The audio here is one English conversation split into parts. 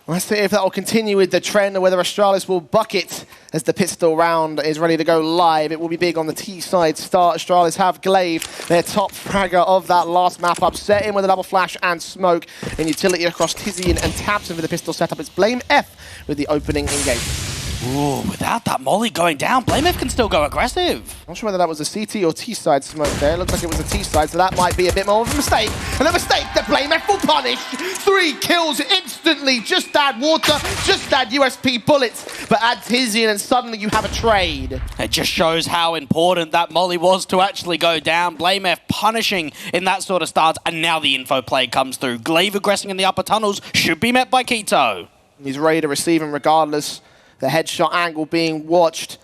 Let's see if that will continue with the trend or whether Astralis will bucket as the pistol round is ready to go live. It will be big on the T-side start. Astralis have Glaive, their top fragger of that last map up, set in with a double flash and smoke. In utility across Tizian and Tabson for the pistol setup. It's Blame F with the opening engagement. Ooh, without that molly going down, Blame F can still go aggressive. Not sure whether that was a CT or T-side smoke there. It looks like it was a T-side, so that might be a bit more of a mistake. And a mistake that Blame F will punish. 3 kills instantly. Just add water, just add USP bullets. But add Tizian and suddenly you have a trade. It just shows how important that molly was to actually go down. Blame F punishing in that sort of stance, and now the info play comes through. Glaive aggressing in the upper tunnels should be met by Keto. He's ready to receive him regardless. The headshot angle being watched.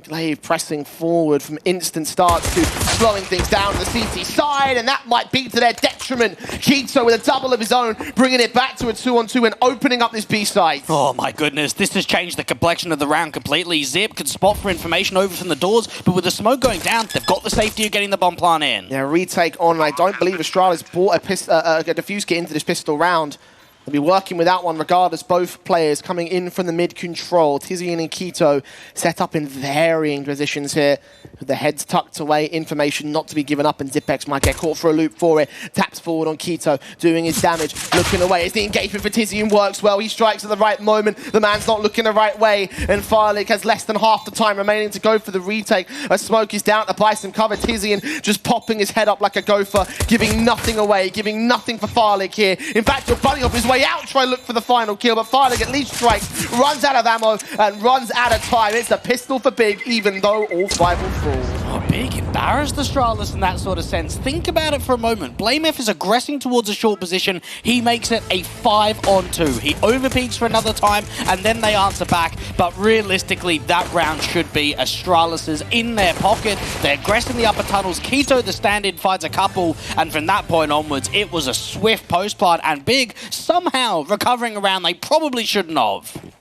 Glaive pressing forward from instant starts to slowing things down to the CT side, and that might be to their detriment. Keto with a double of his own, bringing it back to a 2-on-2 and opening up this B side. Oh my goodness, this has changed the complexion of the round completely. Zip could spot for information over from the doors, but with the smoke going down, they've got the safety of getting the bomb plant in. Yeah, retake on. I don't believe Astralis bought a defuse kit into this pistol round. They'll be working with that one regardless. Both players coming in from the mid control. Tizian and Keto set up in varying positions here. With the heads tucked away, information not to be given up, and Zipex might get caught for a loop for it. Taps forward on Keto, doing his damage, looking away. As the engagement for Tizian works well, he strikes at the right moment. The man's not looking the right way, and Firelight has less than half the time remaining to go for the retake. A smoke is down to buy some cover. Tizian just popping his head up like a gopher, giving nothing away, giving nothing for Firelight here. In fact, you're bunning off his way out, try to look for the final kill, but Firelight at least strikes, runs out of ammo, and runs out of time. It's a pistol for Big, even though all 5 will fall. Oh, Big embarrassed Astralis in that sort of sense. Think about it for a moment. Blame F is aggressing towards a short position. He makes it a 5-on-2. He overpeaks for another time, and then they answer back. But realistically, that round should be Astralis's in their pocket. They're aggressing the upper tunnels. Keto, the stand-in, finds a couple, and from that point onwards, it was a swift post-plant, and Big somehow recovering around they probably shouldn't have.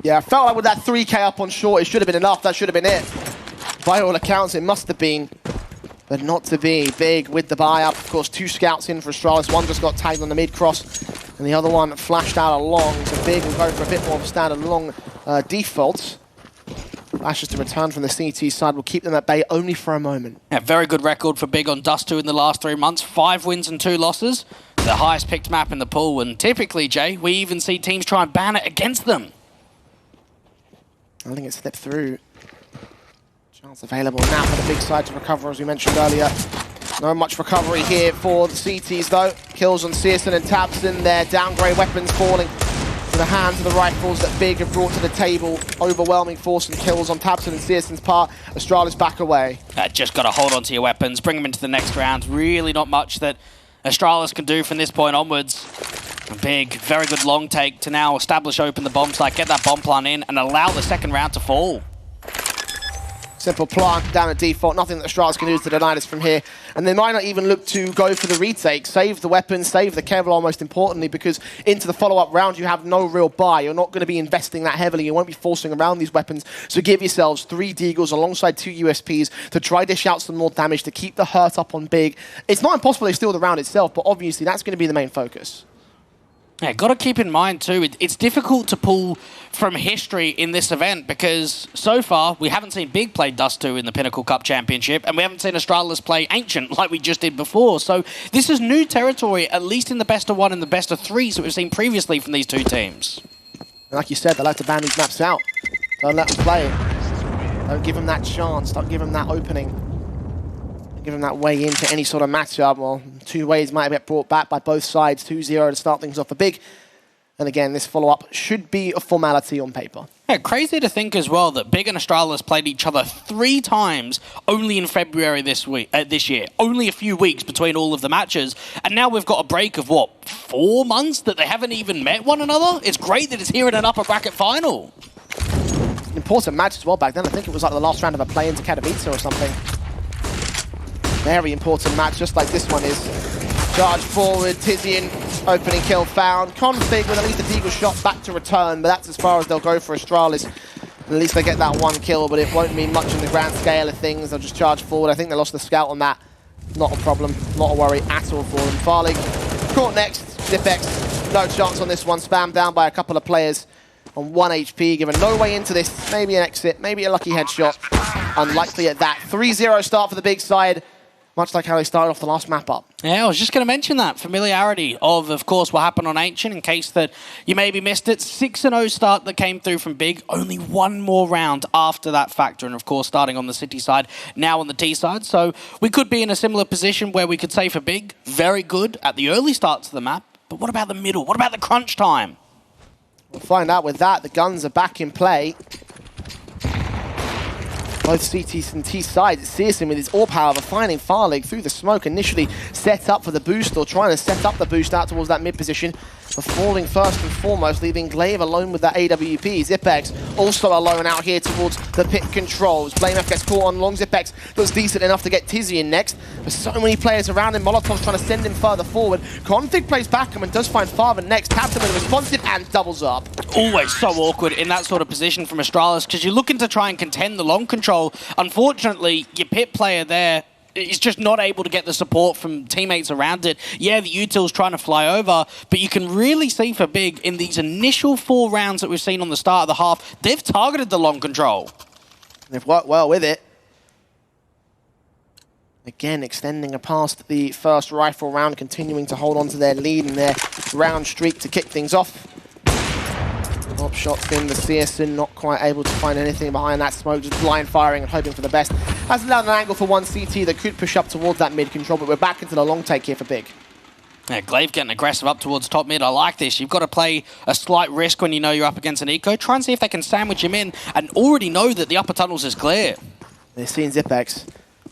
Yeah, I felt like with that 3K up on short, it should have been enough. That should have been it. By all accounts, it must have been, but not to be. Big with the buy-up. Of course, 2 scouts in for Astralis. One just got tagged on the mid-cross, and the other one flashed out along. So Big will go for a bit more of a standard long default. Flashes to return from the CT side will keep them at bay only for a moment. Yeah, very good record for Big on Dust 2 in the last 3 months. 5 wins and 2 losses. The highest picked map in the pool, and typically, Jay, we even see teams try and ban it against them. I think it slipped through. Chance available now for the Big side to recover, as we mentioned earlier. Not much recovery here for the CTs, though. Kills on Searson and Tabson. Their downgrade weapons falling to the hands of the rifles that Big have brought to the table. Overwhelming force and kills on Tabson and Searson's part. Astralis back away. Just got to hold on to your weapons, bring them into the next round. Really not much that Astralis can do from this point onwards. Big, very good long take to now establish open the bomb site, get that bomb plant in, and allow the second round to fall. Simple plant down at default. Nothing that Astralis can do to deny this from here. And they might not even look to go for the retake. Save the weapons, save the Kevlar most importantly, because into the follow-up round you have no real buy. You're not going to be investing that heavily. You won't be forcing around these weapons. So give yourselves 3 Deagles alongside 2 USPs to try dish out some more damage, to keep the hurt up on Big. It's not impossible they steal the round itself, but obviously that's going to be the main focus. Yeah, got to keep in mind too, it's difficult to pull from history in this event because so far we haven't seen Big play Dust 2 in the Pinnacle Cup Championship, and we haven't seen Astralis play Ancient like we just did before. So this is new territory, at least in the best of 1 and the best of 3 that we've seen previously from these 2 teams. And like you said, they like to ban these maps out. Don't let them play it. Don't give them that chance. Don't give them that opening. Give them that way into any sort of matchup. Well, 2 ways might get brought back by both sides. 2-0 to start things off for Big. And again, this follow-up should be a formality on paper. Yeah, crazy to think as well that Big and Astralis played each other 3 times only in February this year. Only a few weeks between all of the matches. And now we've got a break of, what, 4 months that they haven't even met one another? It's great that it's here in an upper bracket final. An important match as well back then. I think it was like the last round of a play into Katowice or something. Very important match, just like this one is. Charge forward, Tizian, opening kill found. Config with at least a Deagle shot back to return, but that's as far as they'll go for Astralis. At least they get that 1 kill, but it won't mean much in the grand scale of things. They'll just charge forward. I think they lost the scout on that. Not a problem, not a worry at all for them. Farley caught next, Zipex no chance on this one. Spammed down by a couple of players on 1 HP, given no way into this. Maybe an exit, maybe a lucky headshot. Unlikely at that. 3-0 start for the big side, much like how they started off the last map up. Yeah, I was just going to mention that. Familiarity of course, what happened on Ancient, in case that you maybe missed it. 6-0 start that came through from Big. Only one more round after that factor, and of course, starting on the City side, now on the T side. So we could be in a similar position where we could say for Big, very good at the early starts of the map. But what about the middle? What about the crunch time? We'll find out with that. The guns are back in play. Both CT and T sides. It's Searson with his AWP, however, finding Farlig through the smoke, initially set up for the boost, or trying to set up the boost out towards that mid position, but falling first and foremost, leaving Glaive alone with that AWP. Zipex also alone out here towards the pit controls. BlameF gets caught on long. Zipex does decent enough to get Tizzy in next. There's so many players around him. Molotov's trying to send him further forward. Config plays back him and does find Father next. Taps him with a responsive and doubles up. Always so awkward in that sort of position from Astralis, because you're looking to try and contend the long control. Unfortunately, your pit player there is just not able to get the support from teammates around it. Yeah, the util's trying to fly over, but you can really see for Big, in these initial 4 rounds that we've seen on the start of the half, they've targeted the long control. They've worked well with it. Again, extending past the first rifle round, continuing to hold on to their lead and their round streak to kick things off. Top shots in the Searson, not quite able to find anything behind that smoke, just blind firing and hoping for the best. Has allowed an angle for one CT that could push up towards that mid control, but we're back into the long take here for Big. Yeah, Glaive getting aggressive up towards top mid. I like this. You've got to play a slight risk when you know you're up against an eco. Try and see if they can sandwich him in and already know that the upper tunnels is clear. They're seeing Zipex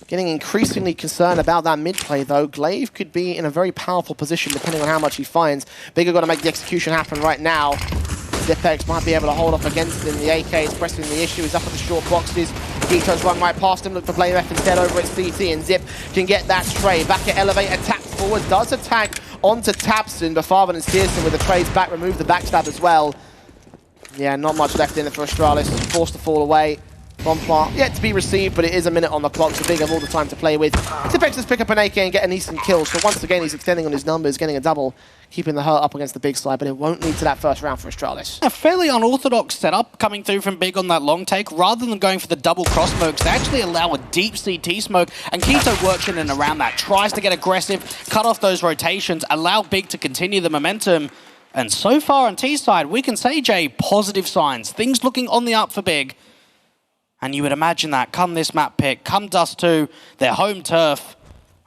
getting increasingly concerned about that mid play, though. Glaive could be in a very powerful position depending on how much he finds. Big are going to make the execution happen right now. Zipex might be able to hold off against him. The AK is pressing the issue. He's up at the short boxes. Gito's run right past him. Look for BlameF instead over at CT, and Zip can get that stray. Back at Elevate, attack forward. Does attack onto Tapson, but Farvan and Searson with the trades back, remove the backstab as well. Yeah, not much left in it for Astralis. Forced to fall away. Bomb plant yet to be received, but it is a minute on the clock, so Big have all the time to play with. Zipex does pick up an AK and get a decent kill, so once again he's extending on his numbers, getting a double, keeping the hurt up against the Big side, but it won't lead to that first round for Astralis. A fairly unorthodox setup coming through from Big on that long take. Rather than going for the double cross smokes, they actually allow a deep CT smoke, and Keto works in and around that, tries to get aggressive, cut off those rotations, allow Big to continue the momentum. And so far on T side, we can say, Jay, positive signs. Things looking on the up for Big. And you would imagine that come this map pick, come Dust 2, their home turf,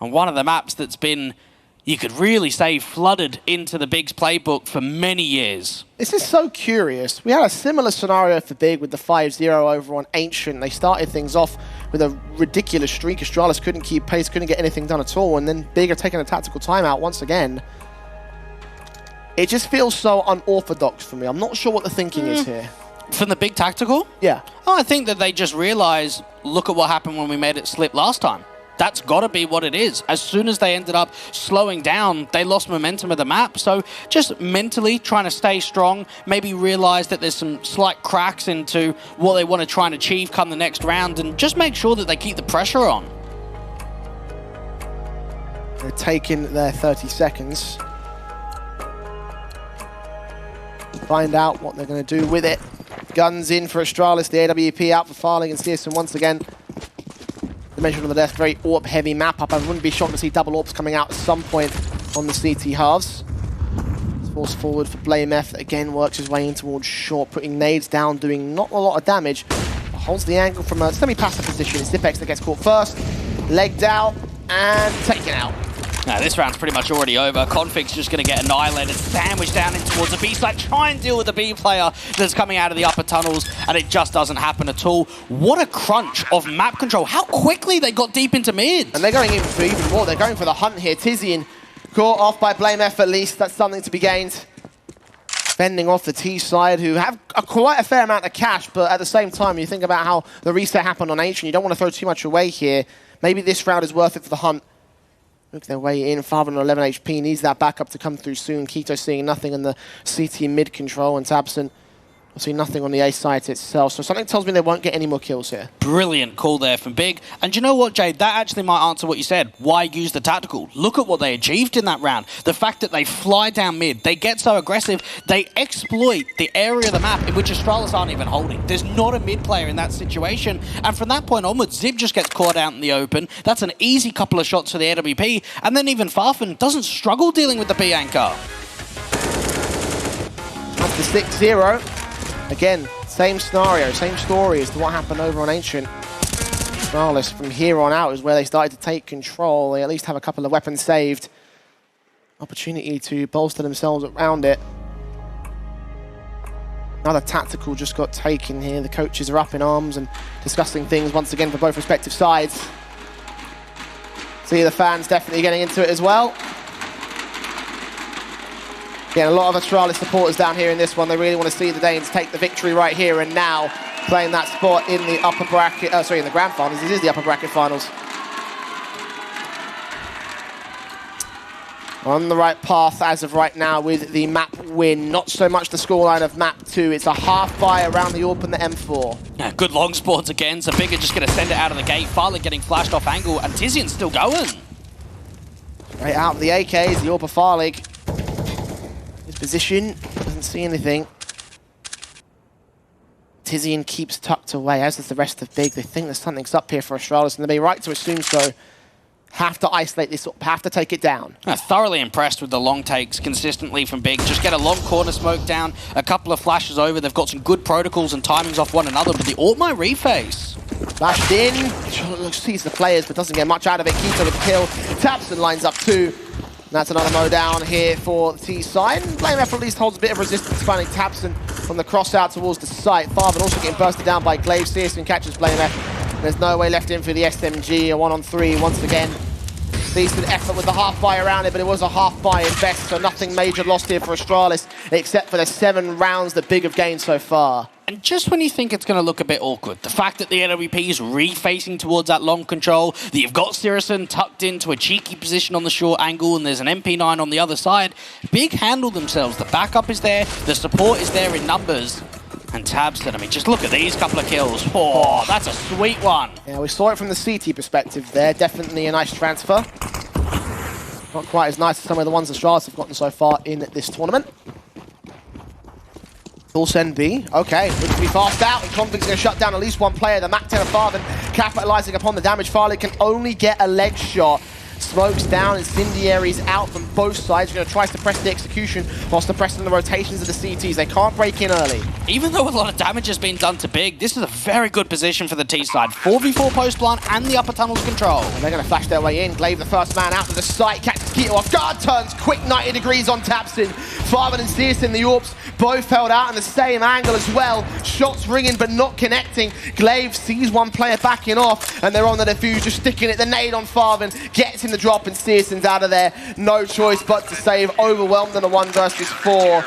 and one of the maps that's been, you could really say, flooded into the Big's playbook for many years. This is so curious. We had a similar scenario for Big with the 5-0 over on Ancient. They started things off with a ridiculous streak. Astralis couldn't keep pace, couldn't get anything done at all, and then Big are taking a tactical timeout once again. It just feels so unorthodox for me. I'm not sure what the thinking is here. From the Big tactical? Yeah. Oh, I think that they just realized, look at what happened when we made it slip last time. That's got to be what it is. As soon as they ended up slowing down, they lost momentum of the map. So just mentally trying to stay strong, maybe realize that there's some slight cracks into what they want to try and achieve come the next round, and just make sure that they keep the pressure on. They're taking their 30 seconds. Find out what they're going to do with it. Guns in for Astralis, the AWP out for Farling and Searson once again. The measure on the desk, very AWP heavy map up. I wouldn't be shocked to see double AWPs coming out at some point on the CT halves. Force forward for BlameF that again works his way in towards short, putting nades down, doing not a lot of damage. But holds the angle from a semi-passive position. It's Zipex that gets caught first, legged out, and taken out. Now, this round's pretty much already over. Config's just going to get annihilated, sandwiched down in towards the B side, try and deal with the B player that's coming out of the upper tunnels, and it just doesn't happen at all. What a crunch of map control. How quickly they got deep into mid. And they're going in for even more. They're going for the hunt here. Tizian caught off by BlameF at least. That's something to be gained. Fending off the T side, who have quite a fair amount of cash, but at the same time, you think about how the reset happened on Ancient. You don't want to throw too much away here. Maybe this round is worth it for the hunt. Look their way in. 511 HP, needs that backup to come through soon. Keto seeing nothing in the CT mid control, and Tabson Obviously nothing on the A site itself, so something tells me they won't get any more kills here. Brilliant call there from Big. And you know what, Jade? That actually might answer what you said. Why use the tactical? Look at what they achieved in that round. The fact that they fly down mid, they get so aggressive, they exploit the area of the map in which Astralis aren't even holding. There's not a mid player in that situation. And from that point onwards, Zib just gets caught out in the open. That's an easy couple of shots for the AWP. And then even Farfan doesn't struggle dealing with the B anchor. That's the 6-0. Again, same scenario, same story as to what happened over on Ancient. Astralis from here on out is where they started to take control. They at least have a couple of weapons saved. Opportunity to bolster themselves around it. Another tactical just got taken here. The coaches are up in arms and discussing things once again for both respective sides. See the fans definitely getting into it as well. Yeah, a lot of Astralis supporters down here in this one. They really want to see the Danes take the victory right here and now, playing that spot in the upper bracket, in the grand finals. This is the upper bracket finals. On the right path as of right now with the map win. Not so much the scoreline of map 2. It's a half buy around the AWP and the M4. Yeah, good long sports again. So Big are just going to send it out of the gate. Farley getting flashed off angle, and Tizian's still going. Right out of the AKs, the AWP Farlig. His position, doesn't see anything. Tizian keeps tucked away, as does the rest of Big. They think there's something's up here for Astralis, and they'll be right to assume so. Have to isolate this up, have to take it down. Thoroughly impressed with the long takes consistently from Big. Just get a long corner smoke down, a couple of flashes over. They've got some good protocols and timings off one another, but the AWP might reface. Flashed in, sees the players, but doesn't get much out of it. Keto with the kill. Tabson lines up 2. That's another mow down here for the T side. BlameF at least holds a bit of resistance, finding Tabson from the cross out towards the site. Farvan also getting bursted down by Glaive. Searson catches BlameF. There's no way left in for the SMG. A 1-on-3 once again. Decent effort with the half buy around it, but it was a half buy at best, so nothing major lost here for Astralis, except for the 7 rounds that Big have gained so far. And just when you think it's going to look a bit awkward, the fact that the AWP is refacing towards that long control, that you've got Searson tucked into a cheeky position on the short angle, and there's an MP9 on the other side, Big handle themselves. The backup is there, the support is there in numbers. And Tabson, I mean, just look at these couple of kills. Oh, that's a sweet one. Yeah, we saw it from the CT perspective there. Definitely a nice transfer. Not quite as nice as some of the ones the Astralis have gotten so far in this tournament. Full send B. Okay, looks to be fast out, and Conflict's going to shut down at least one player. The Mac 10 of Farvan capitalizing upon the damage. Farley can only get a leg shot. Smokes down, incendiaries out from both sides. You're going to try to suppress the execution while suppressing the rotations of the CTs. They can't break in early. Even though a lot of damage has been done to Big, this is a very good position for the T side. 4v4 post plant and the upper tunnel's control. And they're going to flash their way in. Glaive, the first man out to the site, catches Keto off guard, turns quick 90 degrees on Tabson. Farvan and Searson, the AWPs, both held out in the same angle as well. Shots ringing but not connecting. Glaive sees one player backing off, and they're on the defuse, just sticking it. The nade on Farvan gets him the drop, and Searson's out of there. No choice but to save. Overwhelmed in a 1 versus 4.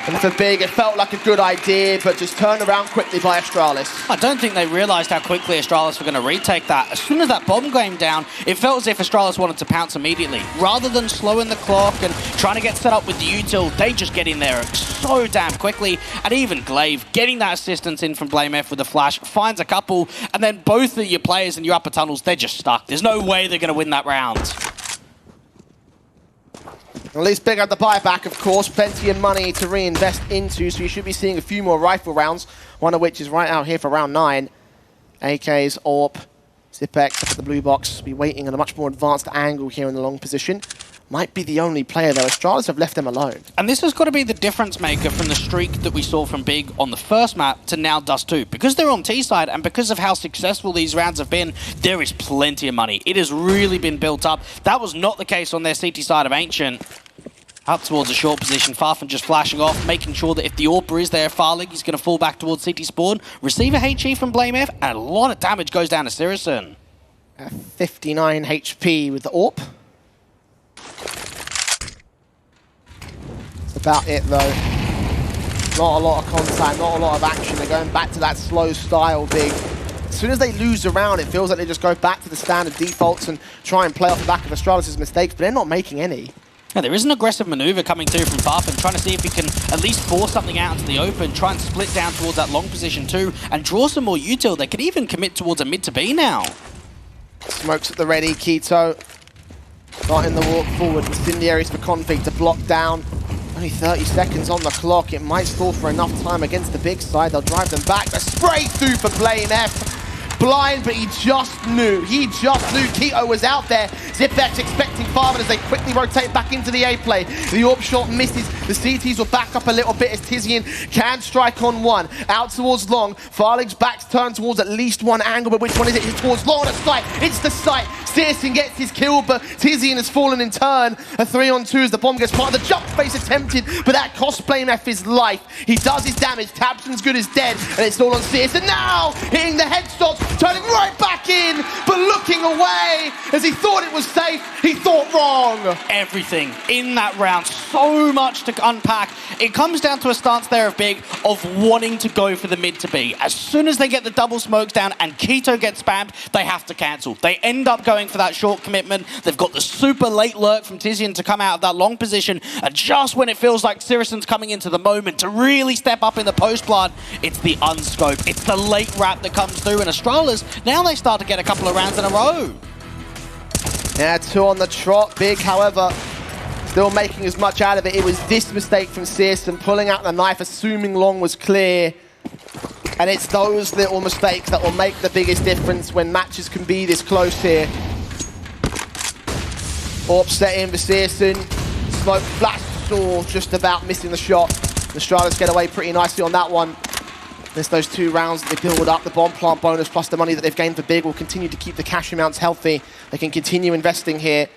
And for Big, it felt like a good idea, but just turned around quickly by Astralis. I don't think they realised how quickly Astralis were going to retake that. As soon as that bomb came down, it felt as if Astralis wanted to pounce immediately. Rather than slowing the clock and trying to get set up with the util, they just get in there so damn quickly. And even Glaive, getting that assistance in from BlameF with the flash, finds a couple, and then both of your players in your upper tunnels, they're just stuck. There's no way they're going to win that round. At least Big had the buyback, of course. Plenty of money to reinvest into, so you should be seeing a few more rifle rounds, one of which is right out here for round 9. AKs, AWP, Zipex, up at the blue box. Be waiting at a much more advanced angle here in the long position. Might be the only player, though. Astralis have left them alone. And this has got to be the difference maker from the streak that we saw from Big on the first map to now Dust 2. Because they're on T side and because of how successful these rounds have been, there is plenty of money. It has really been built up. That was not the case on their CT side of Ancient. Up towards a short position, Farfan just flashing off, making sure that if the AWPer is there, Farlig, he's going to fall back towards CT spawn. Receive a HE from BlameF, and a lot of damage goes down to Searson. 59 HP with the AWP. That's about it, though. Not a lot of contact, not a lot of action. They're going back to that slow style, Big. As soon as they lose a round, it feels like they just go back to the standard defaults and try and play off the back of Astralis' mistakes, but they're not making any. Yeah, there is an aggressive maneuver coming through from Farfan, trying to see if he can at least force something out into the open, try and split down towards that long position too, and draw some more util. They could even commit towards a mid to B now. Smokes at the ready, Keto. Starting the walk forward, incendiaries for Config to block down. Only 30 seconds on the clock. It might stall for enough time against the big side. They'll drive them back. The spray through for Blame F. Blind, but he just knew. Keto was out there. Zipex expecting Farman as they quickly rotate back into the A play. The AWP shot misses. The CTs will back up a little bit as Tizian can strike on one. Out towards long. Farlig's back's turned towards at least one angle, but which one is it? It's towards long on a sight. It's the sight. Searson gets his kill, but Tizian has fallen in turn. A 3-on-2 as the bomb gets part of the jump face attempted, but that cost Blame F his life. He does his damage. Tabson's good as dead, and it's all on Searson now, hitting the headshots, turning right back in, but looking away as he thought it was safe. He thought wrong. Everything in that round, so much to unpack. It comes down to a stance there of Big of wanting to go for the mid to B. As soon as they get the double smokes down and Keto gets spammed, they have to cancel. They end up going for that short commitment. They've got the super late lurk from Tizian to come out of that long position, and just when it feels like Sirisson's coming into the moment to really step up in the post plant, it's the unscope. It's the late wrap that comes through, and Astralis, now they start to get a couple of rounds in a row. Yeah, 2 on the trot. Big, however, still making as much out of it. It was this mistake from Searson, pulling out the knife, assuming long was clear. And it's those little mistakes that will make the biggest difference when matches can be this close here. AWP set in for Searson. Smoke flash saw just about missing the shot. The Astralis get away pretty nicely on that one. There's those 2 rounds that they build up. The bomb plant bonus plus the money that they've gained for Big will continue to keep the cash amounts healthy. They can continue investing here.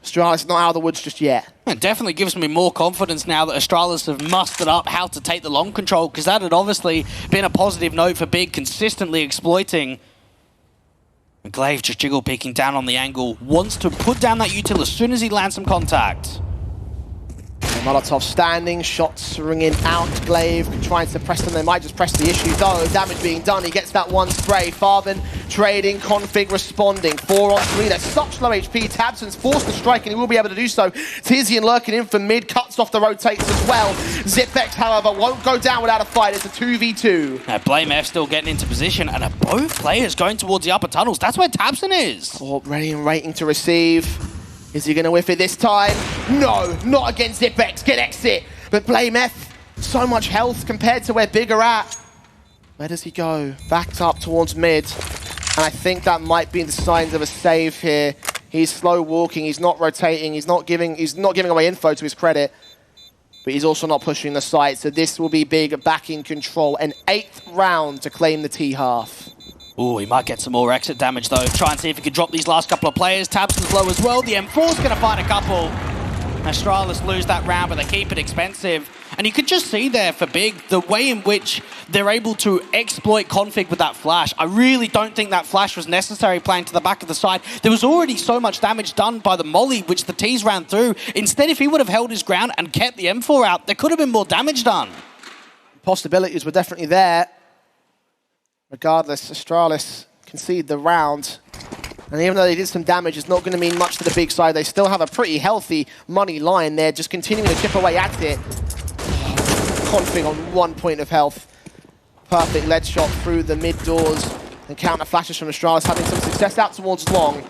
Astralis not out of the woods just yet. It definitely gives me more confidence now that Astralis have mustered up how to take the long control, because that had obviously been a positive note for Big, consistently exploiting. Glaive just jiggle peeking down on the angle, wants to put down that util as soon as he lands some contact. Molotov standing, shots ringing out. Glaive can try and suppress them. They might just press the issue though. Damage being done. He gets that one spray. Farben trading, Config responding. 4 on 3. They're such low HP. Tabson's forced to strike and he will be able to do so. Tizian lurking in for mid, cuts off the rotates as well. Zipex, however, won't go down without a fight. It's a 2v2. Now, Blame F still getting into position, and are both players going towards the upper tunnels. That's where Tabson is. Oh, ready and waiting to receive. Is he going to whiff it this time? No, not against Zipex. Get exit. But Blame F, so much health compared to where Big are at. Where does he go? Backed up towards mid. And I think that might be the signs of a save here. He's slow walking. He's not rotating. He's not giving away info to his credit. But he's also not pushing the site. So this will be Big back in control. An 8th round to claim the T-half. Oh, he might get some more exit damage though. Try and see if he can drop these last couple of players. Tabson's low as well. The M4's going to find a couple. Astralis lose that round, but they keep it expensive. And you could just see there for Big, the way in which they're able to exploit Config with that flash. I really don't think that flash was necessary playing to the back of the side. There was already so much damage done by the molly, which the T's ran through. Instead, if he would have held his ground and kept the M4 out, there could have been more damage done. Possibilities were definitely there. Regardless, Astralis concede the round. And even though they did some damage, it's not going to mean much to the big side. They still have a pretty healthy money line there, just continuing to chip away at it. Config on 1 point of health. Perfect lead shot through the mid doors. And counter flashes from Astralis, having some success out towards long.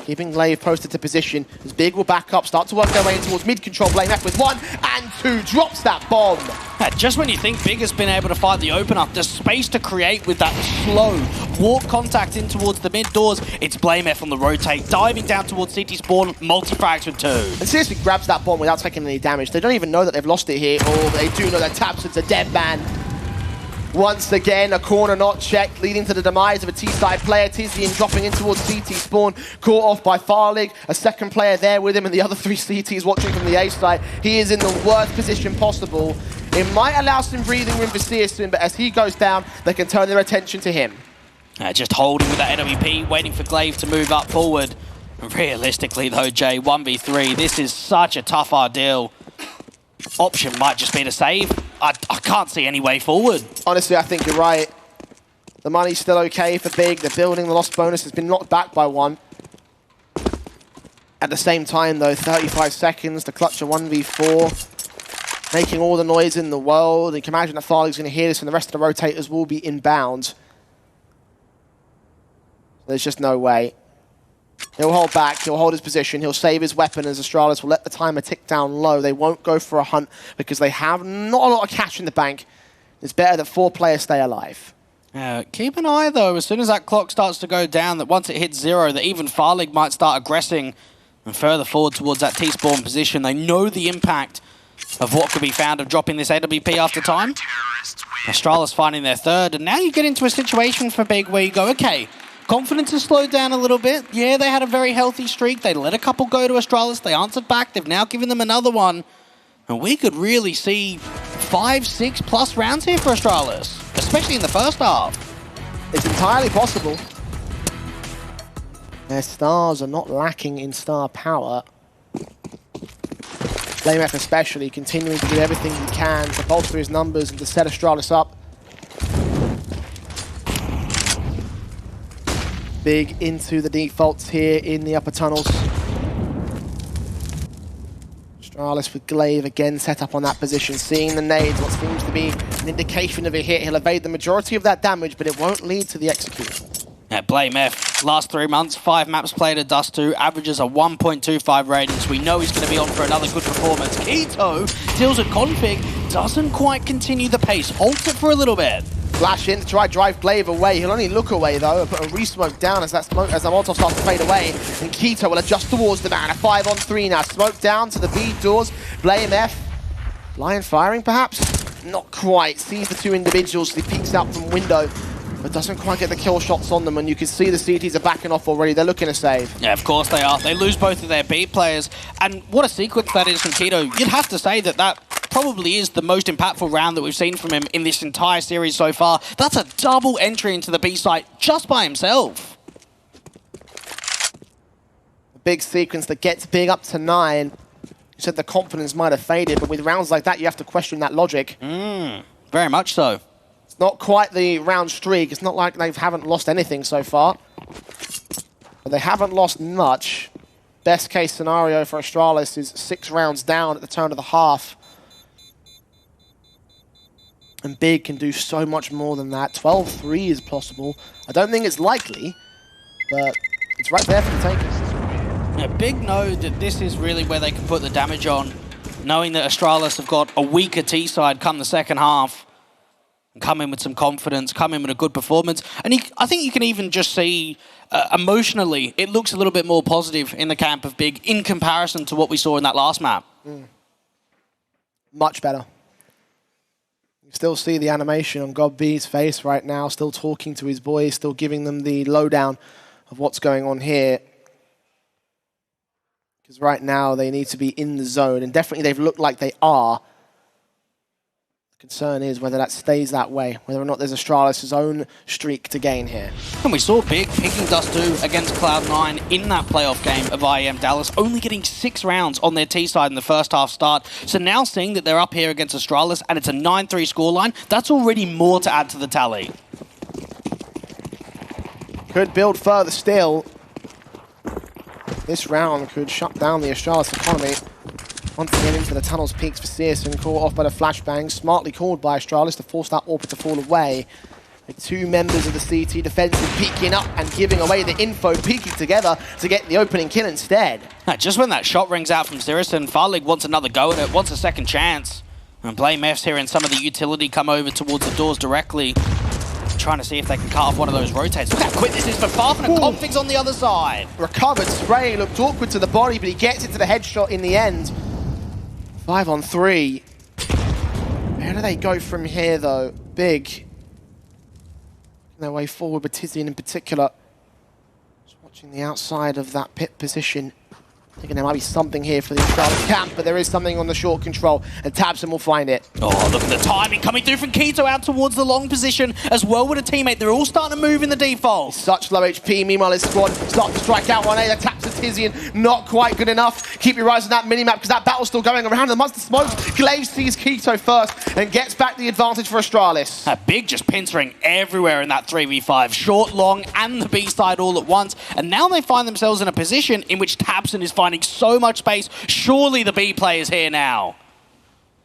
Keeping Glaive posted to position. As Big will back up, start to work their way in towards mid-control. Blame F with 1 and 2. Drops that bomb. Just when you think Big has been able to fight the open up, the space to create with that slow warp contact in towards the mid doors, it's Blame F on the rotate, diving down towards CT spawn, multi-frags with 2. And seriously grabs that bomb without taking any damage. They don't even know that they've lost it here, or they do know that Tabson's a dead man. Once again, a corner not checked, leading to the demise of a T-side player. Tizian dropping in towards CT spawn, caught off by Farlig. A second player there with him, and the other 3 CTs watching from the A side. He is in the worst position possible. It might allow some breathing room for Searson, but as he goes down, they can turn their attention to him. Just holding with that NWP, waiting for Glaive to move up forward. Realistically though, Jay, 1v3, this is such a tough ordeal. Option might just be to save. I can't see any way forward. Honestly, I think you're right. The money's still okay for Big. They're building. The lost bonus has been knocked back by 1. At the same time, though, 35 seconds to clutch a 1v4, making all the noise in the world. You can imagine that Farley's going to hear this, and the rest of the rotators will be inbound. There's just no way. He'll hold back, he'll hold his position, he'll save his weapon as Astralis will let the timer tick down low. They won't go for a hunt because they have not a lot of cash in the bank. It's better that 4 players stay alive. Keep an eye, though, as soon as that clock starts to go down, that once it hits 0, that even Farlig might start aggressing and further forward towards that T-spawn position. They know the impact of what could be found of dropping this AWP after time. Astralis finding their third, and now you get into a situation for Big where you go, okay, confidence has slowed down a little bit. Yeah, they had a very healthy streak. They let a couple go to Astralis. They answered back. They've now given them another one. And we could really see 5, 6+ rounds here for Astralis, especially in the first half. It's entirely possible. Their stars are not lacking in star power. BlameF especially continuing to do everything he can to bolster his numbers and to set Astralis up. Big into the defaults here in the upper tunnels. Astralis with Glaive again set up on that position, seeing the nades, what seems to be an indication of a hit. He'll evade the majority of that damage, but it won't lead to the execution. Yeah, BlameF, last 3 months, 5 maps played at Dust 2, averages a 1.25 rating, so we know he's going to be on for another good performance. Keto deals a config, doesn't quite continue the pace, halts it for a little bit. Flash in to try drive Glaive away. He'll only look away though, put a re-smoke down as that smoke, as the Molotov starts to fade away. And Keto will adjust towards the man. A 5-on-3 now. Smoke down to the B doors. BlameF. Lion firing perhaps? Not quite. Sees the 2 individuals. He peeks out from window, but doesn't quite get the kill shots on them. And you can see the CTs are backing off already. They're looking to save. Yeah, of course they are. They lose both of their B players. And what a sequence that is from Keto. You'd have to say that that probably is the most impactful round that we've seen from him in this entire series so far. That's a double entry into the B site just by himself. A big sequence that gets Big up to 9. You said the confidence might have faded, but with rounds like that, you have to question that logic. Very much so. It's not quite the round streak. It's not like they haven't lost anything so far. But they haven't lost much. Best case scenario for Astralis is 6 rounds down at the turn of the half. And Big can do so much more than that. 12-3 is possible. I don't think it's likely, but it's right there for the taking. Yeah, Big know that this is really where they can put the damage on, knowing that Astralis have got a weaker T-side come the second half. And come in with some confidence, come in with a good performance. And I think you can even just see, emotionally, it looks a little bit more positive in the camp of Big in comparison to what we saw in that last map. Much better. You still see the animation on God B's face right now, still talking to his boys, still giving them the lowdown of what's going on here. Because right now they need to be in the zone, and definitely they've looked like they are. The concern is whether that stays that way, whether or not there's Astralis' own streak to gain here. And we saw Big picking Dust 2 against Cloud9 in that playoff game of IEM Dallas, only getting 6 rounds on their T-side in the first half start. So now seeing that they're up here against Astralis and it's a 9-3 scoreline, that's already more to add to the tally. Could build further still. This round could shut down the Astralis economy. Once again into the tunnels, peaks for Searson, caught off by the flashbang, smartly called by Astralis to force that orbit to fall away. The 2 members of the CT defensive peeking up and giving away the info, peeking together to get the opening kill instead. Just when that shot rings out from Searson, Farlig wants another go at it, wants a second chance. And BlameF's hearing some of the utility come over towards the doors directly, trying to see if they can cut off one of those rotates. Look how quick this is for Farfan, and Config's on the other side. Recovered spray, looked awkward to the body, but he gets it to the headshot in the end. 5-on-3. Where do they go from here, though? Big. Their way forward, but Tizian in particular. Just watching the outside of that pit position. Thinking there might be something here for the Astralis camp, but there is something on the short control, and Tabson will find it. Oh, look at the timing coming through from Keto out towards the long position, as well with a teammate. They're all starting to move in the default. Such low HP, meanwhile his squad starts to strike out 1A. The taps of Tizian, not quite good enough. Keep your eyes on that minimap, because that battle's still going around. And once the smoke, Glaive sees Keto first, and gets back the advantage for Astralis. Big just pincering everywhere in that 3v5. Short, long, and the B side all at once. And now they find themselves in a position in which Tabson is fighting finding so much space. Surely the B play is here now.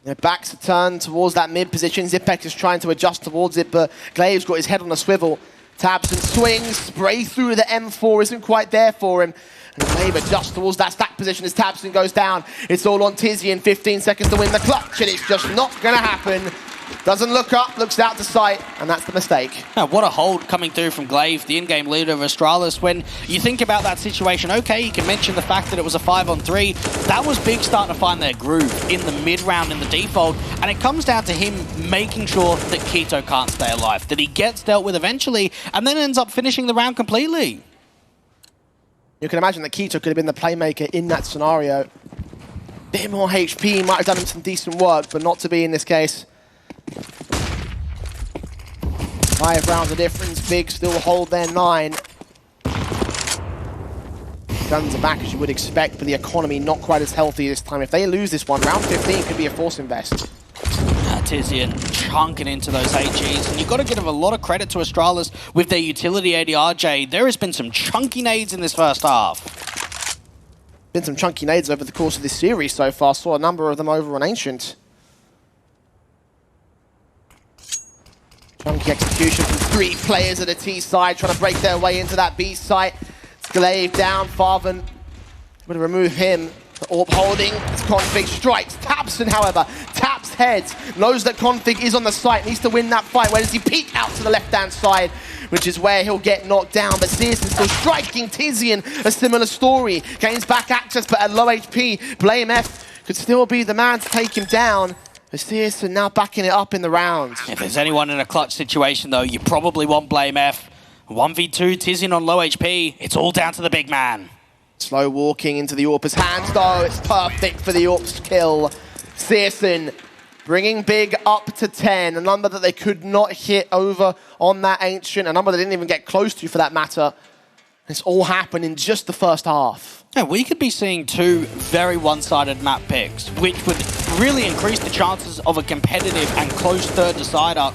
Their backs are turned towards that mid position. Zipex is trying to adjust towards it, but Glaive's got his head on a swivel. Taps and swings, spray through the M4 isn't quite there for him. And Glaive adjusts towards that stack position as Tabson goes down. It's all on Tizian, 15 seconds to win the clutch, and it's just not going to happen. Doesn't look up, looks out to sight, and that's the mistake. Now, what a hold coming through from Glaive, the in-game leader of Astralis. When you think about that situation, okay, you can mention the fact that it was a 5-on-3. That was Big starting to find their groove in the mid-round in the default, and it comes down to him making sure that Keto can't stay alive, that he gets dealt with eventually, and then ends up finishing the round completely. You can imagine that Keto could have been the playmaker in that scenario. Bit more HP, might have done him some decent work, but not to be in this case. 5 rounds of difference, Big still hold their 9. Guns are back as you would expect, but the economy not quite as healthy this time. If they lose this one, round 15 could be a force invest. Tizian chunking into those AGs, and you've got to give a lot of credit to Astralis with their utility AD RJ. There has been some chunky nades in this first half. Been some chunky nades over the course of this series so far. Saw a number of them over on Ancient. Chunky execution from 3 players at the T side, trying to break their way into that B site. It's Glaive down, Farven. Going to remove him. The AWP holding, it's Config strikes. Tabson, however, taps heads, knows that Config is on the site, needs to win that fight. Where does he peek out to the left-hand side, which is where he'll get knocked down. But Searson still striking. Tizian, a similar story. Gains back access, but at low HP. Blame F could still be the man to take him down. But Searson now backing it up in the round. If there's anyone in a clutch situation, though, you probably want Blame F. 1v2, Tizian on low HP. It's all down to the big man. Slow walking into the AWP's hands, though. It's perfect for the AWP's kill. Searson bringing Big up to 10, a number that they could not hit over on that Ancient, a number they didn't even get close to for that matter. This all happened in just the first half. Yeah, we could be seeing 2 very one-sided map picks, which would really increase the chances of a competitive and close third decider.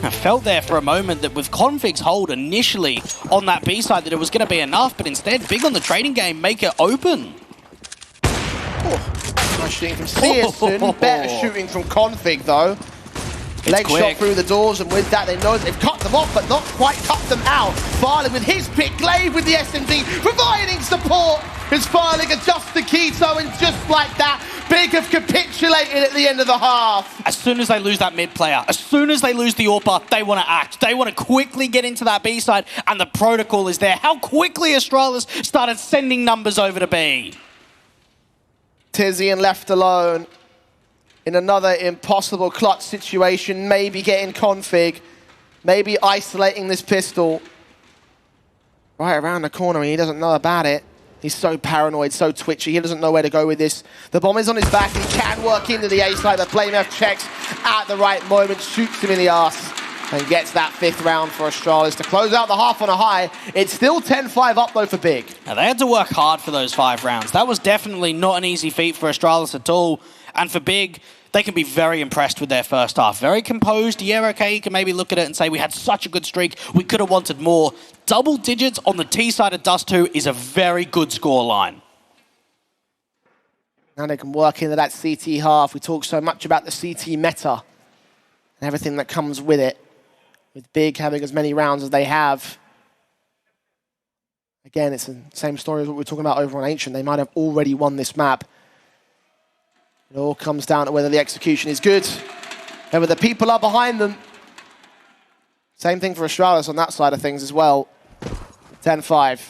I felt there for a moment that with Config's hold initially on that B side that it was going to be enough, but instead, Big on the trading game, make it open. Oh, nice shooting from Searson. Better shooting from Config, though. Leg shot through the doors, and with that, they know that they've cut them off, but not quite cut them out. Farley with his pick, Glaive with the SMG, providing support as Farley adjusts the Keto, and just like that, Big have capitulated at the end of the half. As soon as they lose that mid player, as soon as they lose the AWP, they want to act. They want to quickly get into that B side, and the protocol is there. How quickly Astralis started sending numbers over to B. Tizian left alone in another impossible clutch situation, maybe getting Config, maybe isolating this pistol. Right around the corner, he doesn't know about it. He's so paranoid, so twitchy, he doesn't know where to go with this. The bomb is on his back, he can work into the A side, but Blame F checks at the right moment, shoots him in the arse, and gets that 5th round for Astralis to close out the half on a high. It's still 10-5 up though for Big. Now, they had to work hard for those 5 rounds. That was definitely not an easy feat for Astralis at all. And for Big, they can be very impressed with their first half. Very composed. Yeah, okay, you can maybe look at it and say we had such a good streak, we could have wanted more. Double digits on the T side of Dust 2 is a very good scoreline. Now they can work into that CT half. We talk so much about the CT meta and everything that comes with it. With Big having as many rounds as they have. Again, it's the same story as what we were talking about over on Ancient. They might have already won this map. It all comes down to whether the execution is good, and whether the people are behind them. Same thing for Astralis on that side of things as well. 10-5.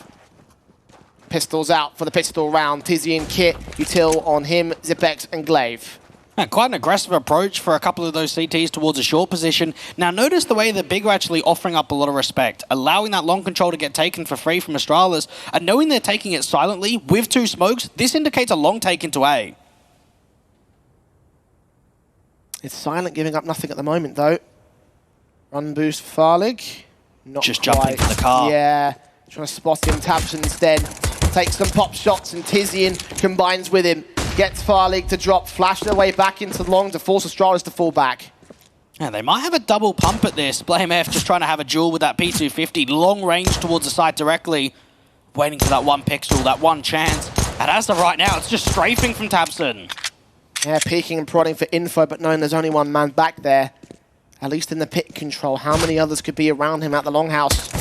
Pistols out for the pistol round. Tizian, Kit, Util on him, Zipex and Glaive. Yeah, quite an aggressive approach for a couple of those CTs towards a short position. Now notice the way that Big are actually offering up a lot of respect, allowing that long control to get taken for free from Astralis, and knowing they're taking it silently with 2 smokes, this indicates a long take into A. It's silent, giving up nothing at the moment, though. Run boost for Farlig. Not just quite. jumping for the car. Yeah, trying to spot him. Tabson instead takes some pop shots, and Tizian combines with him. Gets Farlig to drop, flash their way back into long to force Astralis to fall back. Yeah, they might have a double pump at this. Blame F just trying to have a duel with that P250. Long range towards the side directly. Waiting for that 1 pixel, that 1 chance. And as of right now, it's just strafing from Tabson. Yeah, peeking and prodding for info, but knowing there's only one man back there. At least in the pit control. How many others could be around him at the longhouse?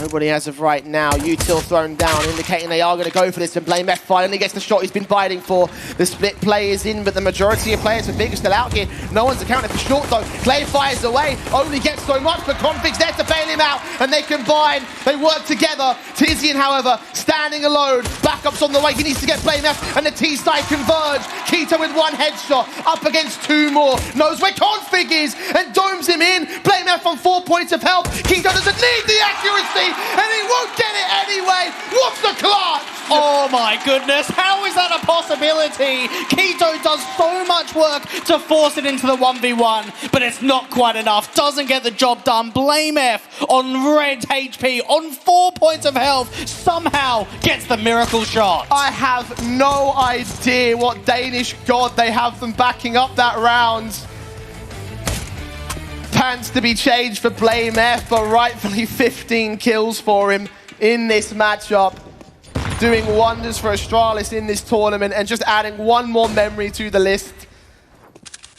Nobody as of right now. Util thrown down, indicating they are going to go for this, and BlameF finally gets the shot he's been biting for. The split play is in, but the majority of players for Big are still out here. No one's accounted for short though. Clay fires away, only gets so much, but Config's there to bail him out, and they combine, they work together. Tizian, however, standing alone. Backups on the way, he needs to get BlameF, and the T-side converge. Keto with one headshot, up against two more. Knows where Config is, and domes him in. BlameF on 4 points of health. Keto doesn't need the accuracy, and he won't get it anyway. What's the clutch? Oh my goodness, how is that a possibility? Keto does so much work to force it into the 1v1, but it's not quite enough. Doesn't get the job done. BlameF on red HP, on 4 points of health, somehow gets the miracle shot. I have no idea what Danish god they have them backing up that round. Pants to be changed for BlameF, but rightfully 15 kills for him in this matchup. Doing wonders for Astralis in this tournament and just adding one more memory to the list.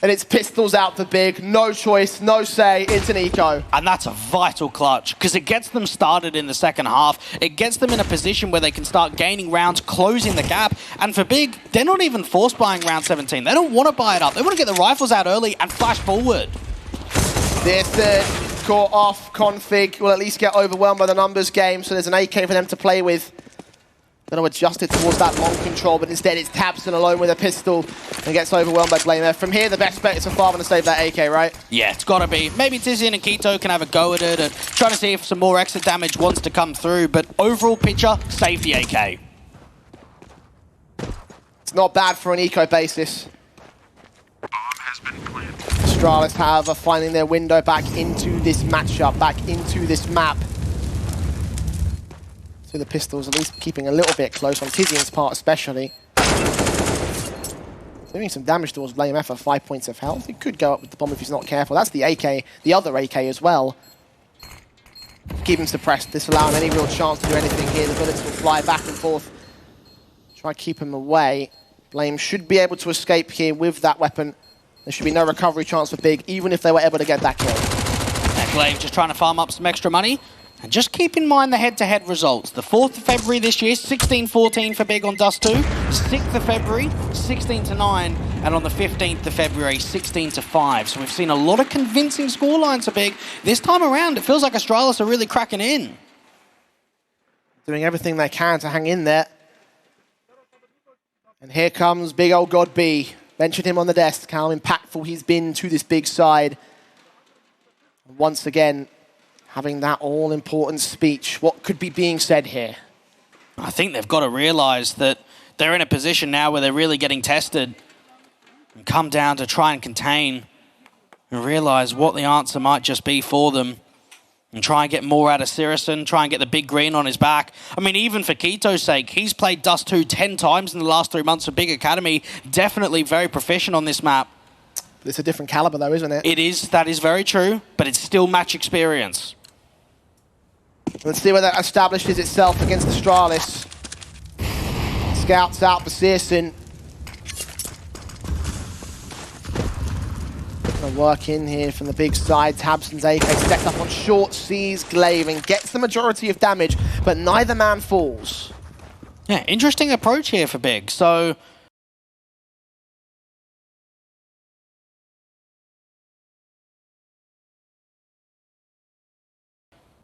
And it's pistols out for Big. No choice, no say, it's an eco. And that's a vital clutch, because it gets them started in the second half. It gets them in a position where they can start gaining rounds, closing the gap. And for Big, they're not even force buying round 17. They don't want to buy it up. They want to get the rifles out early and flash forward. This caught off. Config will at least get overwhelmed by the numbers game, so there's an AK for them to play with. Going to adjust it towards that long control, but instead it's Tabson alone with a pistol and gets overwhelmed by BlameF. From here, the best bet is for Farvan to save that AK, right? Yeah, it's got to be. Maybe Tizian and Keto can have a go at it and try to see if some more extra damage wants to come through, but overall picture, save the AK. It's not bad for an eco basis. Astralis, however, finding their window back into this matchup, back into this map. So the pistols at least keeping a little bit close on Tizian's part especially. Doing some damage towards BlameF for 5 points of health. He could go up with the bomb if he's not careful. That's the AK, the other AK as well. Keep him suppressed, disallowing any real chance to do anything here. The bullets will fly back and forth. Try to keep him away. Blame should be able to escape here with that weapon. There should be no recovery chance for Big, even if they were able to get that kill. And Glaive just trying to farm up some extra money. And just keep in mind the head-to-head results. The 4th of February this year, 16-14 for Big on Dust 2. 6th of February, 16-9. And on the 15th of February, 16-5. So we've seen a lot of convincing scorelines for Big. This time around, it feels like Astralis are really cracking in. Doing everything they can to hang in there. And here comes big old God B. Ventured him on the desk, how impactful he's been to this Big side. And once again, having that all-important speech. What could be being said here? I think they've got to realise that they're in a position now where they're really getting tested and come down to try and contain and realise what the answer might just be for them and try and get more out of Sirison, try and get the big green on his back. I mean, even for Keto's sake, he's played Dust 2 10 times in the last 3 months of Big Academy. Definitely very proficient on this map. It's a different caliber though, isn't it? It is, that is very true, but it's still match experience. Let's see whether that establishes itself against Astralis. Scouts out for Searson. Gonna work in here from the Big side. Tabson's AK stepped up on short, sees Glaive and gets the majority of damage, but neither man falls. Yeah, interesting approach here for Big. So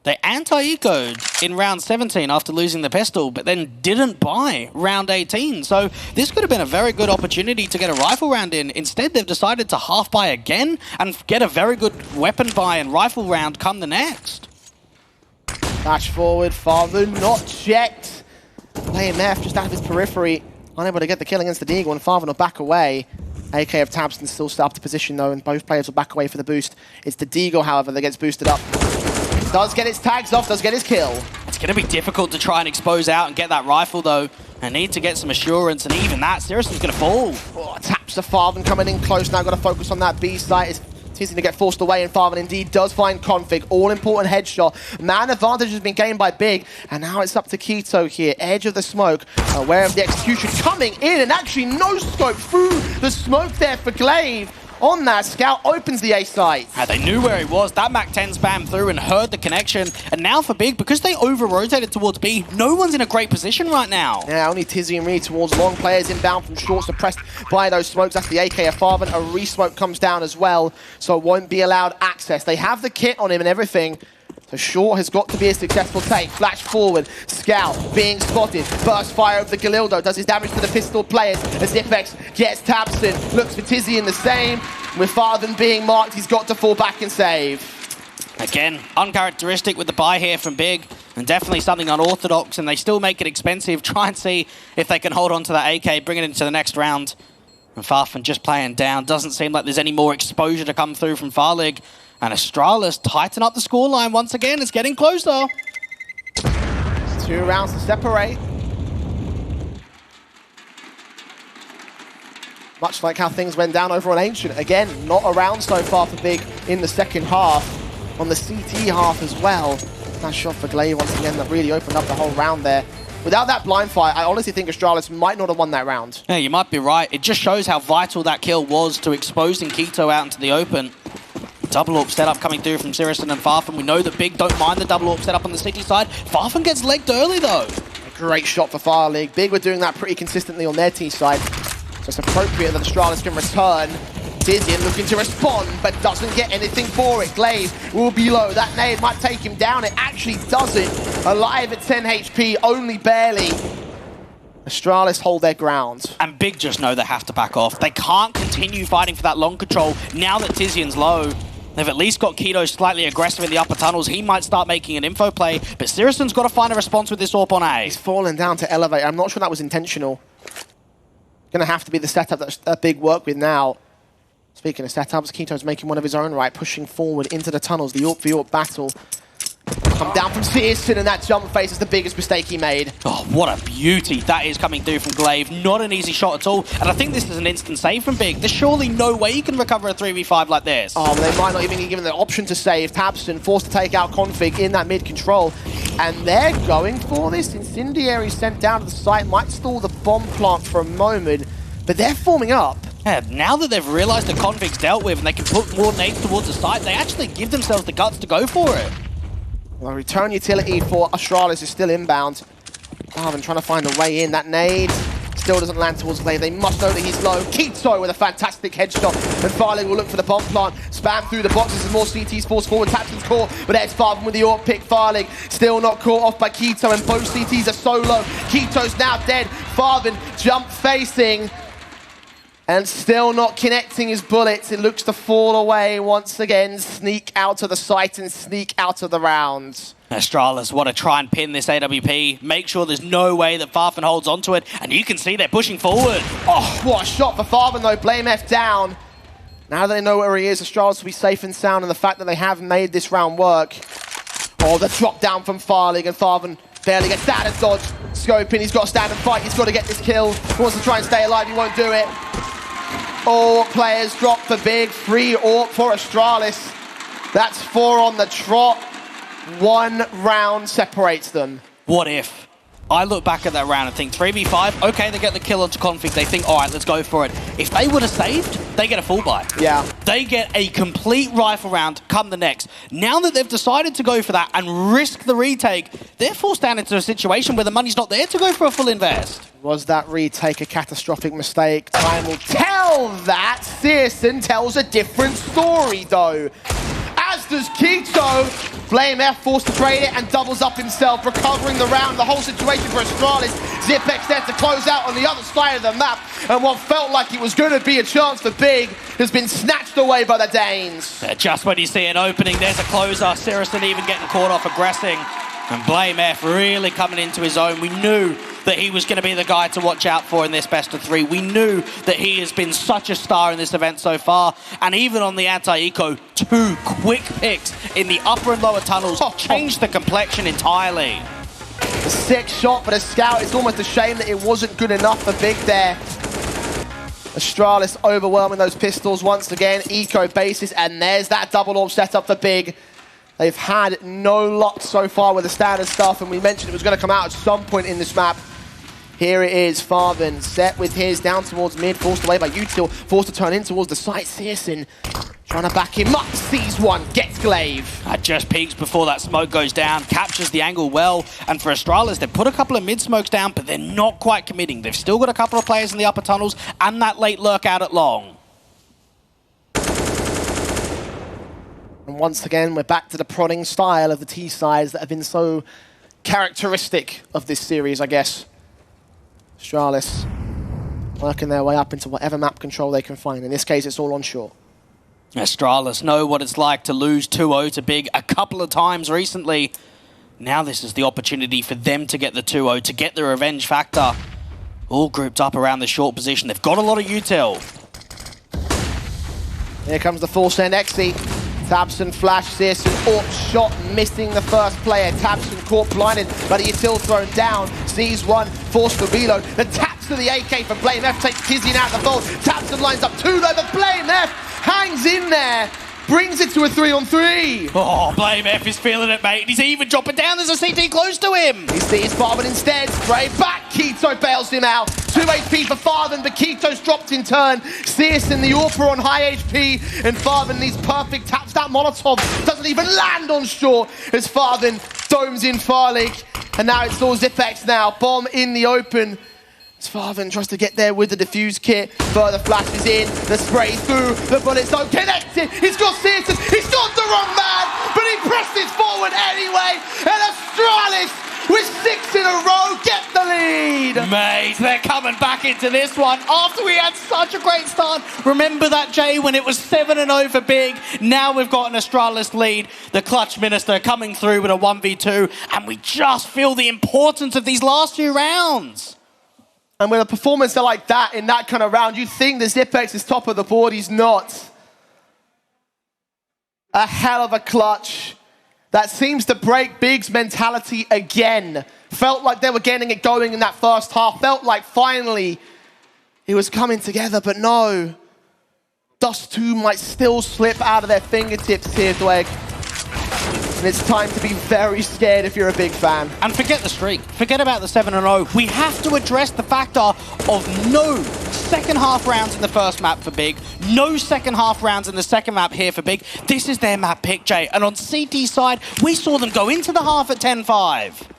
they anti-ecoed in round 17 after losing the pistol, but then didn't buy round 18. So this could have been a very good opportunity to get a rifle round in. Instead, they've decided to half buy again and get a very good weapon buy and rifle round come the next. Flash forward, Farvan not checked. BlameF just out of his periphery, unable to get the kill against the Deagle, and Farvan will back away. AK of Tabson still set up to position though, and both players will back away for the boost. It's the Deagle, however, that gets boosted up. Does get his tags off, does get his kill. It's going to be difficult to try and expose out and get that rifle, though. I need to get some assurance, and even that, Sirison's going to fall. Oh, taps the Farvan coming in close now. Got to focus on that B site. It's He's going to get forced away, and Farvan indeed does find Config. All-important headshot. Man advantage has been gained by Big, and now it's up to Keto here. Edge of the smoke, aware of the execution coming in, and actually no scope through the smoke there for Glaive. On that, Scout opens the A site. They knew where he was. That Mac-10 spam through and heard the connection. And now for Big, because they over-rotated towards B, no one's in a great position right now. Yeah, only Tizzy and Reed towards long. Players inbound from short, suppressed by those smokes. That's the AK of Farvan. A re-smoke comes down as well, so won't be allowed access. They have the kit on him and everything. So short has got to be a successful take. Flash forward. Scout being spotted. Burst fire over the Galildo. Does his damage to the pistol players. As Zipex gets Tabson. Looks for Tizzy in the same. With Farvan being marked, he's got to fall back and save. Again, uncharacteristic with the buy here from Big. And definitely something unorthodox. And they still make it expensive. Try and see if they can hold on to that AK. Bring it into the next round. And Farvan just playing down. Doesn't seem like there's any more exposure to come through from Farlig. And Astralis tighten up the scoreline once again. It's getting closer. 2 rounds to separate. Much like how things went down over on Ancient. Again, not around so far for Big in the second half. On the CT half as well. That shot for Glaive once again that really opened up the whole round there. Without that blind fire, I honestly think Astralis might not have won that round. Yeah, you might be right. It just shows how vital that kill was to exposing Keto out into the open. Double AWP setup coming through from Sirison and Farfan. We know that Big don't mind the double AWP setup on the city side. Farfan gets legged early though. A great shot for Fire League. Big were doing that pretty consistently on their T side. So it's appropriate that Astralis can return. Tizian looking to respond, but doesn't get anything for it. Glaive will be low. That nade might take him down. It actually doesn't. Alive at 10 HP, only barely. Astralis hold their ground. And Big just know they have to back off. They can't continue fighting for that long control now that Tizian's low. They've at least got Keto slightly aggressive in the upper tunnels. He might start making an info play, but Sirison's got to find a response with this AWP on A. He's fallen down to elevate. I'm not sure that was intentional. Gonna have to be the setup that Big work with now. Speaking of setups, Keto's making one of his own right, pushing forward into the tunnels. The AWP v AWP battle. Come down from Searson, and that jump face is the biggest mistake he made. Oh, what a beauty that is coming through from Glaive. Not an easy shot at all. And I think this is an instant save from Big. There's surely no way you can recover a 3v5 like this. Oh, well, they might not even be given the option to save. Tabson forced to take out Config in that mid-control. And they're going for this. Incendiary sent down to the site. Might stall the bomb plant for a moment. But they're forming up. Yeah, now that they've realized the Config's dealt with and they can put more nades towards the site, they actually give themselves the guts to go for it. Well, return utility for Astralis is still inbound. Marvin trying to find a way in. That nade still doesn't land towards Glaive. They must know that he's low. Keto with a fantastic headshot. And Farley will look for the bomb plant. Spam through the boxes as more CTs force forward. Tapson's core, but there's Farvan with the AWP pick. Farley still not caught off by Keto, and both CTs are so low. Keto's now dead. Farvan jump facing. And still not connecting his bullets. It looks to fall away once again. Sneak out of the site and sneak out of the round. Astralis want to try and pin this AWP. Make sure there's no way that Farfan holds onto it. And you can see they're pushing forward. Oh, what a shot for Farvan though. Blame F down. Now that they know where he is, Astralis will be safe and sound. And the fact that they have made this round work. Oh, the drop down from Farlig, and Farvan barely gets out of dodge. Scoping, he's got to stand and fight. He's got to get this kill. He wants to try and stay alive. He won't do it. All players drop for Big. 3 AWP for Astralis. That's 4 on the trot. 1 round separates them. What if? I look back at that round and think 3v5, okay, they get the kill onto Config. They think, all right, let's go for it. If they would have saved, they get a full buy. Yeah. They get a complete rifle round come the next. Now that they've decided to go for that and risk the retake, they're forced down into a situation where the money's not there to go for a full invest. Was that retake a catastrophic mistake? Time will tell that. Searson tells a different story, though. As does Keto. Flame F forced to trade it and doubles up himself, recovering the round. The whole situation for Astralis. Zipex there to close out on the other side of the map. And what felt like it was going to be a chance for Big has been snatched away by the Danes. Just when you see an opening, there's a closer. Sirison even getting caught off aggressing. And Blame F really coming into his own. We knew that he was going to be the guy to watch out for in this best of 3. We knew that he has been such a star in this event so far. And even on the anti-eco, 2 quick picks in the upper and lower tunnels changed the complexion entirely. A sick shot for the Scout. It's almost a shame that it wasn't good enough for Big there. Astralis overwhelming those pistols once again. Eco bases, and there's that double orb setup for Big. They've had no luck so far with the standard stuff, and we mentioned it was going to come out at some point in this map. Here it is, Farven set with his down towards mid, forced away by Util, forced to turn in towards the site. Searson trying to back him up, sees one, gets Glaive. Just peeks before that smoke goes down, captures the angle well, and for Astralis, they've put a couple of mid-smokes down, but they're not quite committing. They've still got a couple of players in the upper tunnels, and that late lurk out at long. And once again, we're back to the prodding style of the T-sides that have been so characteristic of this series, I guess. Astralis working their way up into whatever map control they can find. In this case, it's all on shore. Astralis know what it's like to lose 2-0 to Big a couple of times recently. Now this is the opportunity for them to get the 2-0, to get the revenge factor. All grouped up around the short position. They've got a lot of util. Here comes the full send Exy. Tabson flash, Searson, AWP shot, missing the first player. Tabson caught blinded, but he is still thrown down. Sees one, forced to reload. The taps to the AK from Blame F takes Tizian out of the fold. Tabson lines up 2 low, but Blame F hangs in there. Brings it to a 3-on-3. Oh, Blame F is feeling it, mate. He's even dropping down. There's a CT close to him. He sees Farven instead. Spray back. Keto bails him out. 2 HP for Farven, but Keto's dropped in turn. Searson, the AWPer on high HP, and Farven needs perfect taps. That Molotov doesn't even land on shore as Farven domes in Farlig. And now it's all Zipex now. Bomb in the open. Farven tries to get there with the defuse kit. Further flashes in, the spray through, the bullets don't connect it. He's got Searson, he's got the wrong man, but he presses forward anyway. And Astralis with 6 in a row get the lead. Mate, they're coming back into this one after we had such a great start. Remember that, Jay, when it was 7-0 for Big? Now we've got an Astralis lead. The clutch minister coming through with a 1v2, and we just feel the importance of these last few rounds. And with a performance like that in that kind of round, you'd think the Zipex is top of the board. He's not. A hell of a clutch. That seems to break Big's mentality again. Felt like they were getting it going in that first half. Felt like finally it was coming together, but no. Dust 2 might still slip out of their fingertips here, Dweg. And it's time to be very scared if you're a Big fan. And forget the streak. Forget about the 7-0. We have to address the factor of no second half rounds in the first map for Big. No second half rounds in the second map here for Big. This is their map pick, Jay. And on CT side, we saw them go into the half at 10-5.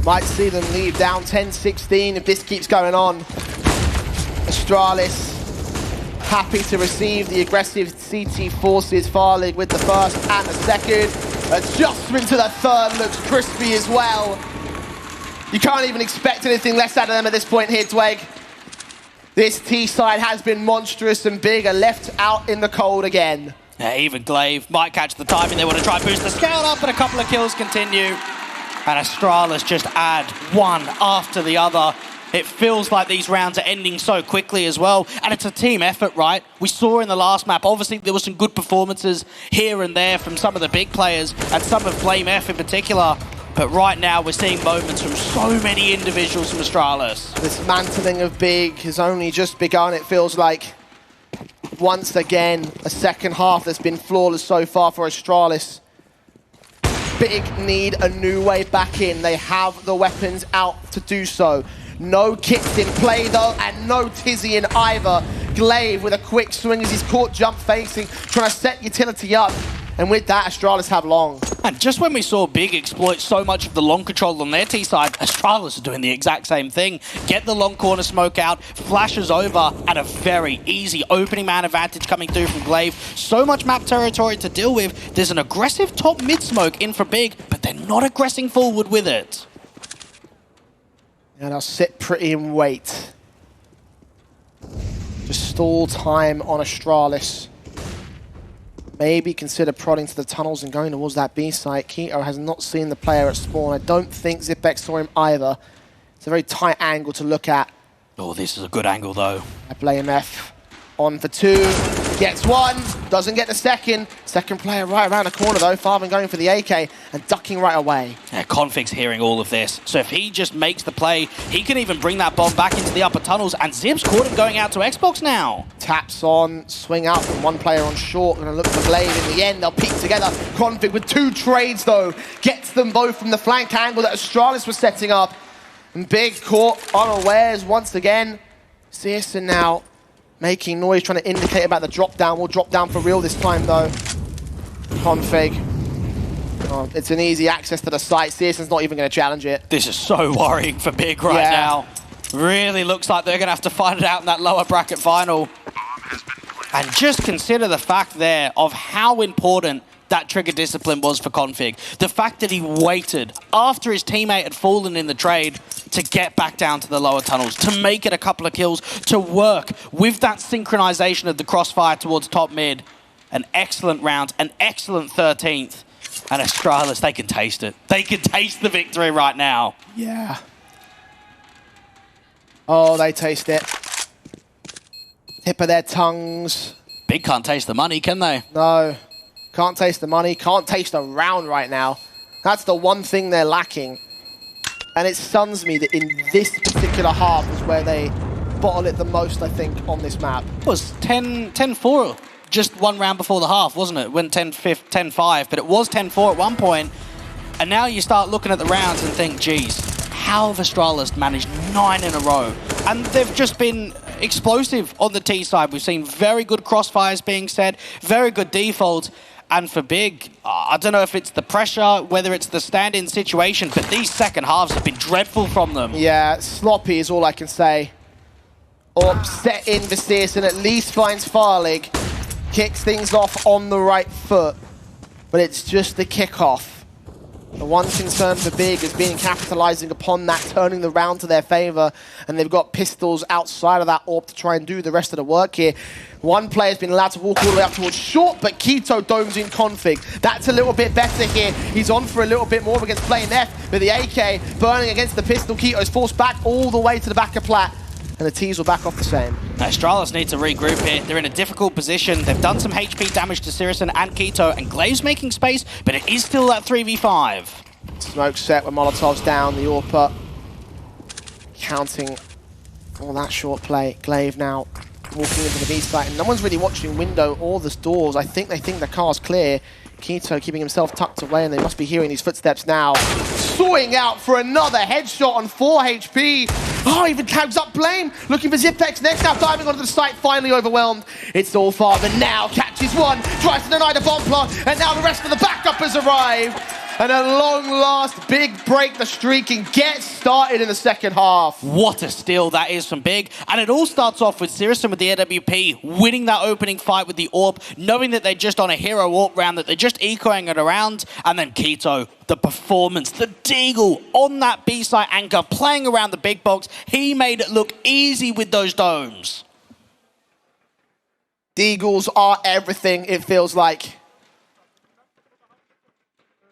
Might see them leave down 10-16 if this keeps going on. Astralis happy to receive the aggressive CT forces. Farlig with the first and the second. Adjustment to the third looks crispy as well. You can't even expect anything less out of them at this point here, Dweg. This T-side has been monstrous, and Big are left out in the cold again. Yeah, even Glaive might catch the timing. They want to try and boost the scout up, but a couple of kills continue. And Astralis just add one after the other. It feels like these rounds are ending so quickly as well. And it's a team effort, right? We saw in the last map, obviously there were some good performances here and there from some of the big players, and some of Blame F in particular. But right now we're seeing moments from so many individuals from Astralis. This mantling of Big has only just begun, it feels like. Once again, a second half that's been flawless so far for Astralis. Big need a new way back in. They have the weapons out to do so. No kits in play though, and no Tizian either. Glaive with a quick swing as he's caught jump facing, trying to set utility up. And with that, Astralis have long. And just when we saw Big exploit so much of the long control on their T side, Astralis are doing the exact same thing. Get the long corner smoke out, flashes over at a very easy opening man advantage coming through from Glaive. So much map territory to deal with. There's an aggressive top mid smoke in for Big, but they're not aggressing forward with it. And I'll sit pretty and wait. Just stall time on Astralis. Maybe consider prodding to the tunnels and going towards that B site. Keto has not seen the player at spawn. I don't think Zipex saw him either. It's a very tight angle to look at. Oh, this is a good angle though. I blame F. On for 2. Gets 1. Doesn't get the second. Second player right around the corner though. Farben going for the AK and ducking right away. Yeah, Config's hearing all of this. So if he just makes the play, he can even bring that bomb back into the upper tunnels. And Zib's caught him going out to Xbox now. Taps on, swing out from one player on short. Gonna look for Glaive in the end. They'll peek together. Config with 2 trades though. Gets them both from the flank angle that Astralis was setting up. And Big caught unawares once again. Searson now making noise, trying to indicate about the drop down. We'll drop down for real this time though. Config. Oh, it's an easy access to the site. Searson's not even going to challenge it. This is so worrying for Big right now. Really looks like they're going to have to fight it out in that lower bracket final. And just consider the fact there of how important that trigger discipline was for Config. The fact that he waited after his teammate had fallen in the trade to get back down to the lower tunnels, to make it a couple of kills, to work with that synchronization of the crossfire towards top mid. An excellent round, an excellent 13th. And Astralis, they can taste it. They can taste the victory right now. Yeah. Oh, they taste it. Tip of their tongues. Big can't taste the money, can they? No. Can't taste the money, can't taste a round right now. That's the one thing they're lacking. And it stuns me that in this particular half is where they bottle it the most, I think, on this map. It was 10-4 just one round before the half, wasn't it? It went 10-5, but it was 10-4 at one point. And now you start looking at the rounds and think, geez, how have Astralis managed 9 in a row? And they've just been explosive on the T side. We've seen very good crossfires being set, very good defaults. And for Big, I don't know if it's the pressure, whether it's the stand-in situation, but these second halves have been dreadful from them. Yeah, sloppy is all I can say. Or set in for Searson, at least finds Farlig, kicks things off on the right foot, but it's just the kickoff. The one concern for Big has been capitalizing upon that, turning the round to their favor, and they've got pistols outside of that AWP to try and do the rest of the work here. One player's been allowed to walk all the way up towards short, but Keto domes in Config. That's a little bit better here. He's on for a little bit more against Play F, but the AK burning against the pistol. Keto's forced back all the way to the back of Plat, and the T's will back off the same. Astralis need to regroup here. They're in a difficult position. They've done some HP damage to Searson and Keto, and Glaive's making space, but it is still that 3v5. Smoke set with Molotovs down, the AWP counting all that short play. Glaive now walking into the B site, and no one's really watching window or the doors. I think they think the car's clear. Keto keeping himself tucked away, and they must be hearing these footsteps now. Sawing out for another headshot on 4 HP. Oh, even tags up Blame. Looking for Zipex next, now diving onto the site, finally overwhelmed. It's all Farben now, catches one, tries to deny the bomb plot, and now the rest of the backup has arrived. And at long last, Big break the streak and get started in the second half. What a steal that is from Big. And it all starts off with Searson with the AWP, winning that opening fight with the AWP, knowing that they're just on a hero AWP round, that they're just ecoing it around. And then Keto, the performance, the deagle on that B-side anchor, playing around the big box. He made it look easy with those domes. Deagles are everything, it feels like.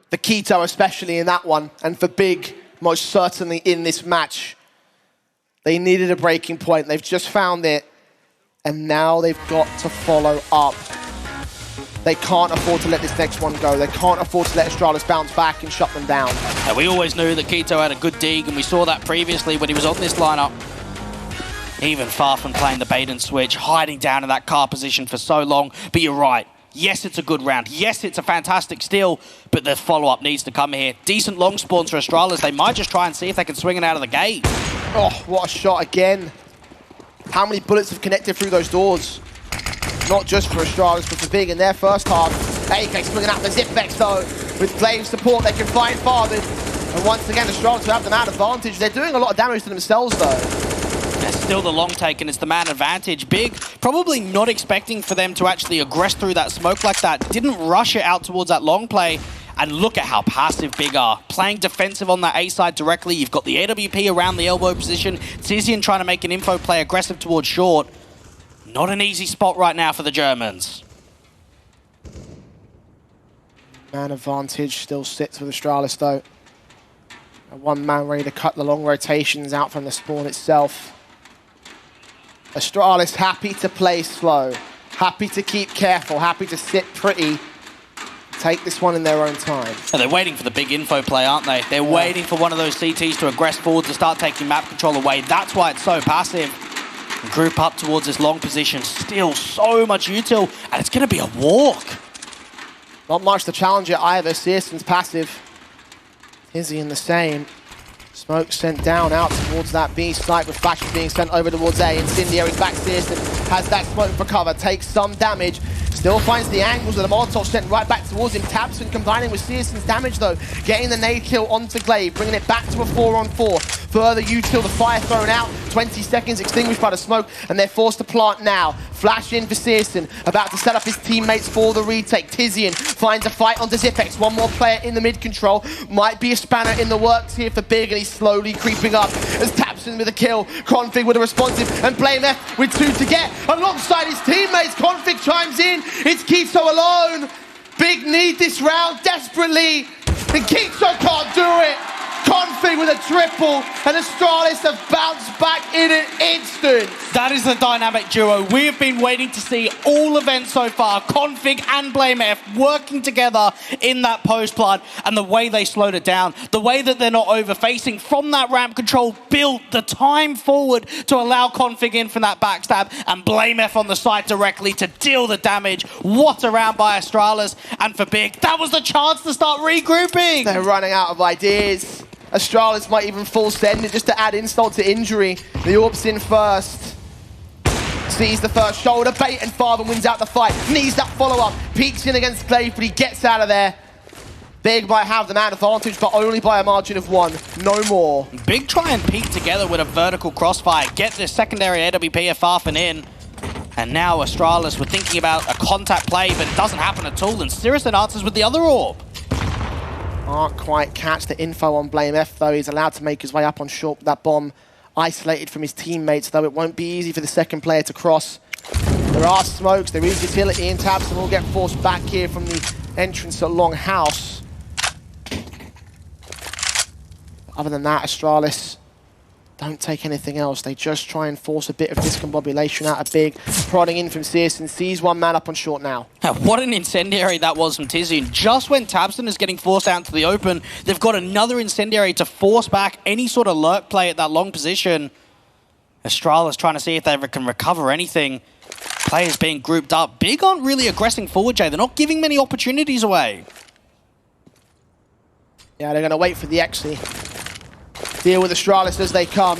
For Keto especially in that one, and for Big most certainly in this match. They needed a breaking point, they've just found it, and now they've got to follow up. They can't afford to let this next one go. They can't afford to let Astralis bounce back and shut them down. And we always knew that Keto had a good dig, and we saw that previously when he was on this lineup. Even far from playing the bait and switch, hiding down in that car position for so long, but you're right. Yes, it's a good round. Yes, it's a fantastic steal, but the follow-up needs to come here. Decent long spawns for Astralis. They might just try and see if they can swing it out of the gate. Oh, what a shot again. How many bullets have connected through those doors? Not just for Astralis, but for Big in their first half. AK swinging out the Zipex though. With Glaive support, they can find Farben. And once again, Astralis who have the man advantage. They're doing a lot of damage to themselves though. That's still the long take, and it's the man advantage. Big, probably not expecting for them to actually aggress through that smoke like that. Didn't rush it out towards that long play. And look at how passive Big are. Playing defensive on that A side directly. You've got the AWP around the elbow position. Tizian trying to make an info play aggressive towards short. Not an easy spot right now for the Germans. Man advantage still sits with Astralis though. A one man ready to cut the long rotations out from the spawn itself. Astralis happy to play slow. Happy to keep careful, happy to sit pretty. Take this one in their own time. And they're waiting for the big info play, aren't they? They're waiting for one of those CTs to aggress forward to start taking map control away. That's why it's so passive. And group up towards this long position. Still so much util, and it's going to be a walk. Not much to challenge it either. Searson's passive. Izzy in the same. Smoke sent down out towards that B site with flashes being sent over towards A. Incendiary's back. Searson has that smoke for cover. Takes some damage. Still finds the angles of the Molotov sent right back towards him. Tabson combining with Searson's damage though. Getting the nade kill onto Glaive, bringing it back to a 4-on-4. Further util, the fire thrown out. 20 seconds extinguished by the smoke, and they're forced to plant now. Flash in for Searson, about to set up his teammates for the retake. Tizian finds a fight onto Zipex. One more player in the mid control. Might be a spanner in the works here for Big, and he's slowly creeping up as Tabson with a kill. Config with a responsive, and Blame F with 2 to get. Alongside his teammates, Config chimes in. It's Keto alone. Big need this round desperately, and Keto can't do it. Config with a triple, and Astralis have bounced back in an instant. That is the dynamic duo we have been waiting to see all events so far. Config and Blame F working together in that post-plant, and the way they slowed it down, the way that they're not over-facing from that ramp control, built the time forward to allow Config in from that backstab, and Blame F on the side directly to deal the damage. What a round by Astralis, and for Big, that was the chance to start regrouping. They're running out of ideas. Astralis might even full send it just to add insult to injury. The Orb's in first. Sees the first shoulder bait, and Father wins out the fight. Needs that follow-up. Peeks in against Glaive, but he gets out of there. Big might have the man advantage, but only by a margin of 1. No more. Big try and peek together with a vertical crossfire. Get this secondary AWP far and in. And now Astralis were thinking about a contact play, but it doesn't happen at all. And Searson answers with the other orb. Can't quite catch the info on Blame F, though. He's allowed to make his way up on short with that bomb. Isolated from his teammates, though it won't be easy for the second player to cross. There are smokes, there is utility in Tabs, and we'll get forced back here from the entrance at Long House. Other than that, Astralis don't take anything else. They just try and force a bit of discombobulation out of Big. Prodding in from Searson, sees one man up on short now. What an incendiary that was from Tizian. Just when Tabson is getting forced out into the open, they've got another incendiary to force back any sort of lurk play at that long position. Astralis trying to see if they ever can recover anything. Players being grouped up. Big aren't really aggressing forward, Jay. They're not giving many opportunities away. Yeah, they're going to wait for the Exy. Deal with Astralis as they come.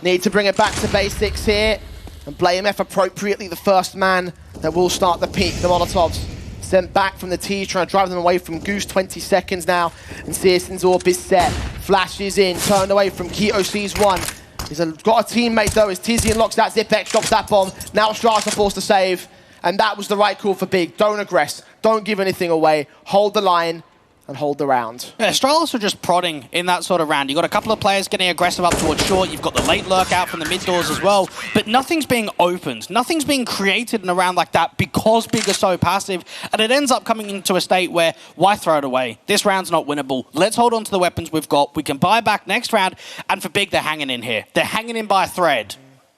Need to bring it back to basics here. And Blame F appropriately the first man that will start the peak. The Molotovs sent back from the T, trying to drive them away from Goose. 20 seconds now. And Searson's orb is set. Flashes in, turned away from Keto, sees one. He's got a teammate though, as Tizian locks that Zipex, drops that bomb. Now Astralis are forced to save. And that was the right call for Big. Don't aggress. Don't give anything away. Hold the line. And hold the round. Yeah, Astralis are just prodding in that sort of round. You've got a couple of players getting aggressive up towards short. You've got the late lurk out from the mid doors as well. But nothing's being opened. Nothing's being created in a round like that because Big are so passive. And it ends up coming into a state where, why throw it away? This round's not winnable. Let's hold on to the weapons we've got. We can buy back next round. And for Big, they're hanging in here. They're hanging in by a thread.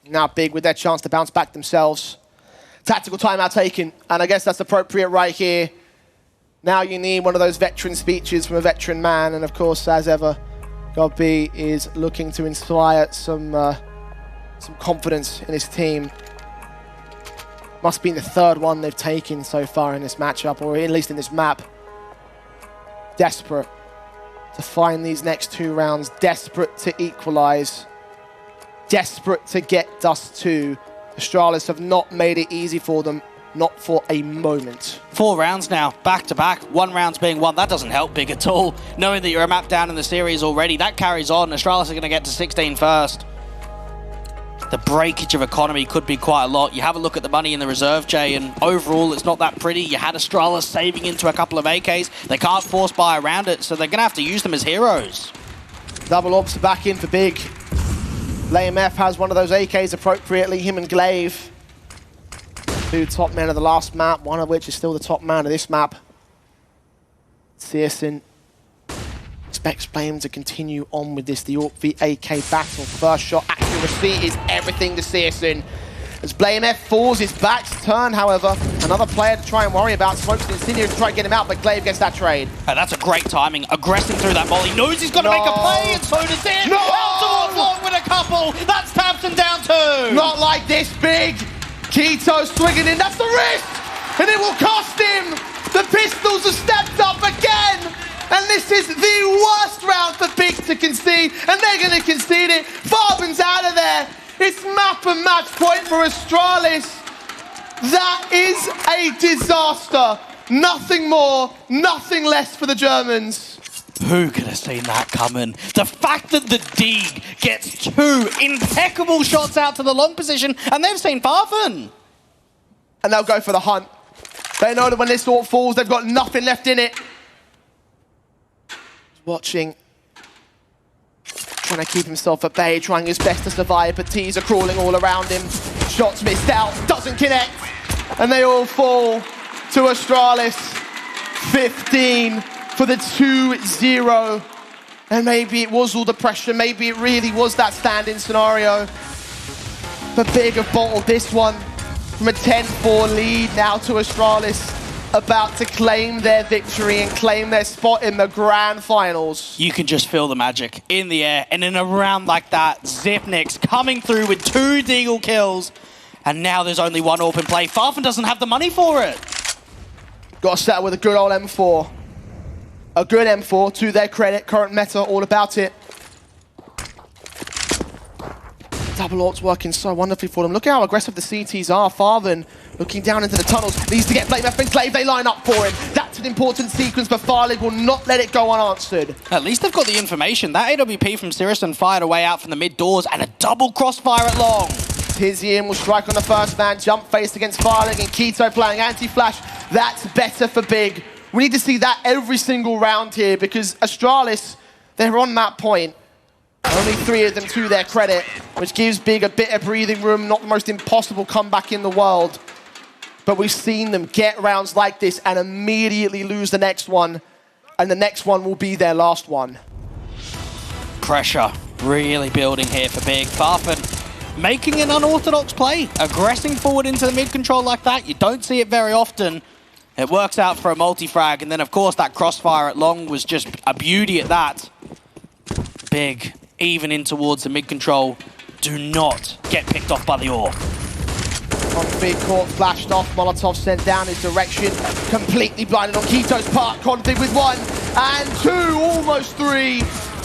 Now Big with their chance to bounce back themselves. Tactical timeout taken. And I guess that's appropriate right here. Now you need one of those veteran speeches from a veteran man, and of course, as ever, God B is looking to inspire some confidence in his team. Must be the third one they've taken so far in this matchup, or at least in this map. Desperate to find these next 2 rounds, desperate to equalize, desperate to get Dust 2. Astralis have not made it easy for them. Not for a moment. 4 rounds now, back to back. 1 round's being won. That doesn't help Big at all. Knowing that you're a map down in the series already, that carries on. Astralis are going to get to 16 first. The breakage of economy could be quite a lot. You have a look at the money in the reserve, Jay, and overall it's not that pretty. You had Astralis saving into a couple of AKs. They can't force buy around it, so they're going to have to use them as heroes. Double orbs back in for Big. Blame F has one of those AKs appropriately, him and Glaive. 2 top men of the last map, one of which is still the top man of this map. Searson expects Blame to continue on with this, the Orc v AK battle. First shot accuracy is everything to Searson. As BlameF falls, his back's turned, however. Another player to try and worry about. Smokes and Insidious to try and get him out, but Glaive gets that trade. That's a great timing. Aggressing through that molly. Knows he's got to make a play, and so does it. No! Out towards long with a couple. That's Tamsin down too. Not like this big. Keto swinging in. That's the wrist! And it will cost him! The Pistols have stepped up again! And this is the worst round for Big to concede, and they're going to concede it. Farben's out of there. It's map and match point for Astralis. That is a disaster. Nothing more, nothing less for the Germans. Who could have seen that coming? The fact that the Deeg gets 2 impeccable shots out to the long position, and they've seen Farfen. And they'll go for the hunt. They know that when this AWP falls, they've got nothing left in it. Watching. Trying to keep himself at bay, trying his best to survive, but T's are crawling all around him. Shots missed out, doesn't connect. And they all fall to Astralis. 15 for the 2-0. And maybe it was all the pressure, maybe it really was that stand-in scenario. But Big have bottled this one from a 10-4 lead now to Astralis, about to claim their victory and claim their spot in the grand finals. You can just feel the magic in the air, and in a round like that, Zipnix coming through with 2 Deagle kills, and now there's only 1 AWP in play. Farfen doesn't have the money for it. Got to settle with a good old M4. A good M4, to their credit, current meta, all about it. Double AWP's working so wonderfully for them. Look at how aggressive the CTs are. Farben looking down into the tunnels, needs to get BlameF and Glaive, they line up for him. That's an important sequence, but Farlig will not let it go unanswered. At least they've got the information. That AWP from Sirison fired away out from the mid doors, and a double crossfire at long. Tizian will strike on the first man, jump face against Farlig, and Keto playing anti-flash. That's better for Big. We need to see that every single round here, because Astralis, they're on that point. Only 3 of them to their credit, which gives Big a bit of breathing room, not the most impossible comeback in the world. But we've seen them get rounds like this and immediately lose the next one, and the next one will be their last one. Pressure really building here for Big. Farfen making an unorthodox play, aggressing forward into the mid-control like that. You don't see it very often. It works out for a multi-frag, and then of course that crossfire at long was just a beauty at that. Big, even in towards the mid-control, do not get picked off by the AWP. Config caught, flashed off, Molotov sent down his direction, completely blinded on Keto's part. Config with 1 and 2, almost 3.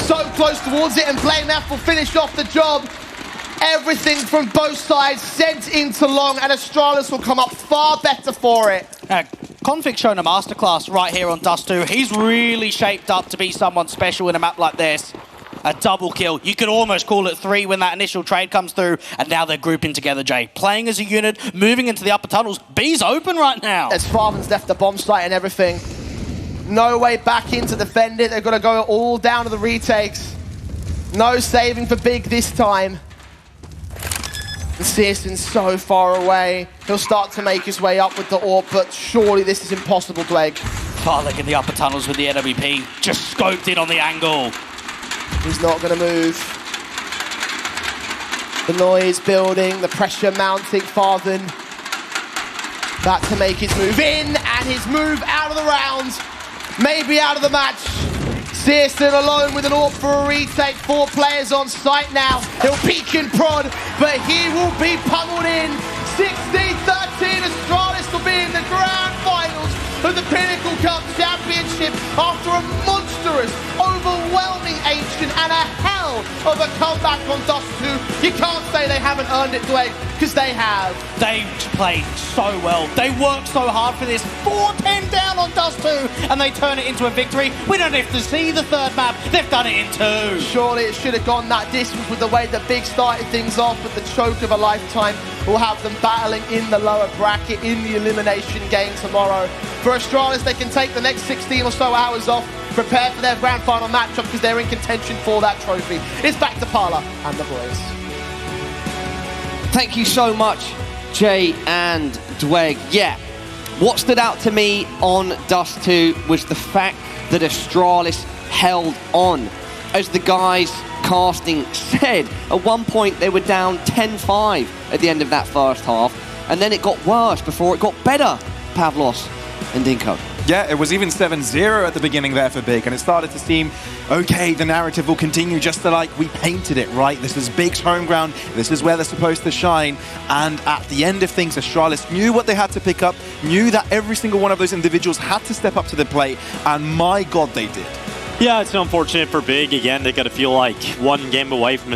So close towards it, and BlameF will finish off the job. Everything from both sides sent into long, and Astralis will come up far better for it. Config showing a masterclass right here on Dust 2. He's really shaped up to be someone special in a map like this. A double kill. You could almost call it 3 when that initial trade comes through, and now they're grouping together, Jay. Playing as a unit, moving into the upper tunnels. B's open right now. As Farben's left the bomb site and everything. No way back in to defend it. They've got to go all down to the retakes. No saving for Big this time. And Searson's so far away. He'll start to make his way up with the AWP, but surely this is impossible, Dweg. Farlig in the upper tunnels with the AWP. Just scoped in on the angle. He's not going to move. The noise building, the pressure mounting. Farben back to make his move in, and his move out of the round. Maybe out of the match. Searson alone with an AWP for a retake. 4 players on site now. He'll peek and prod, but he will be pummeled in. 16-13, Astralis will be in the grand finals of the Pinnacle Cup Championship after a monstrous, overwhelming Ancient and a hell of a comeback on Dust 2. You can't say they haven't earned it, Dwayne, because they have. They played so well. They worked so hard for this. 4-10 down on Dust 2, and they turn it into a victory. We don't have to see the third map. They've done it in 2. Surely it should have gone that distance with the way that Big started things off with the choke of a lifetime. We'll have them battling in the lower bracket in the elimination game tomorrow. For Astralis, they can take the next 16 or so hours off, prepare for their grand final matchup because they're in contention for that trophy. It's back to Parla and the boys. Thank you so much, Jay and Dweg. Yeah, what stood out to me on Dust 2 was the fact that Astralis held on as the guys casting said. At one point, they were down 10-5 at the end of that first half, and then it got worse before it got better, Pavlos and Dinko. Yeah, it was even 7-0 at the beginning there for Big, and it started to seem, okay, the narrative will continue just like we painted it, right? This is Big's home ground, this is where they're supposed to shine, and at the end of things, Astralis knew what they had to pick up, knew that every single one of those individuals had to step up to the plate, and my God, they did. Yeah, it's unfortunate for Big. Again, they got to feel like one game away from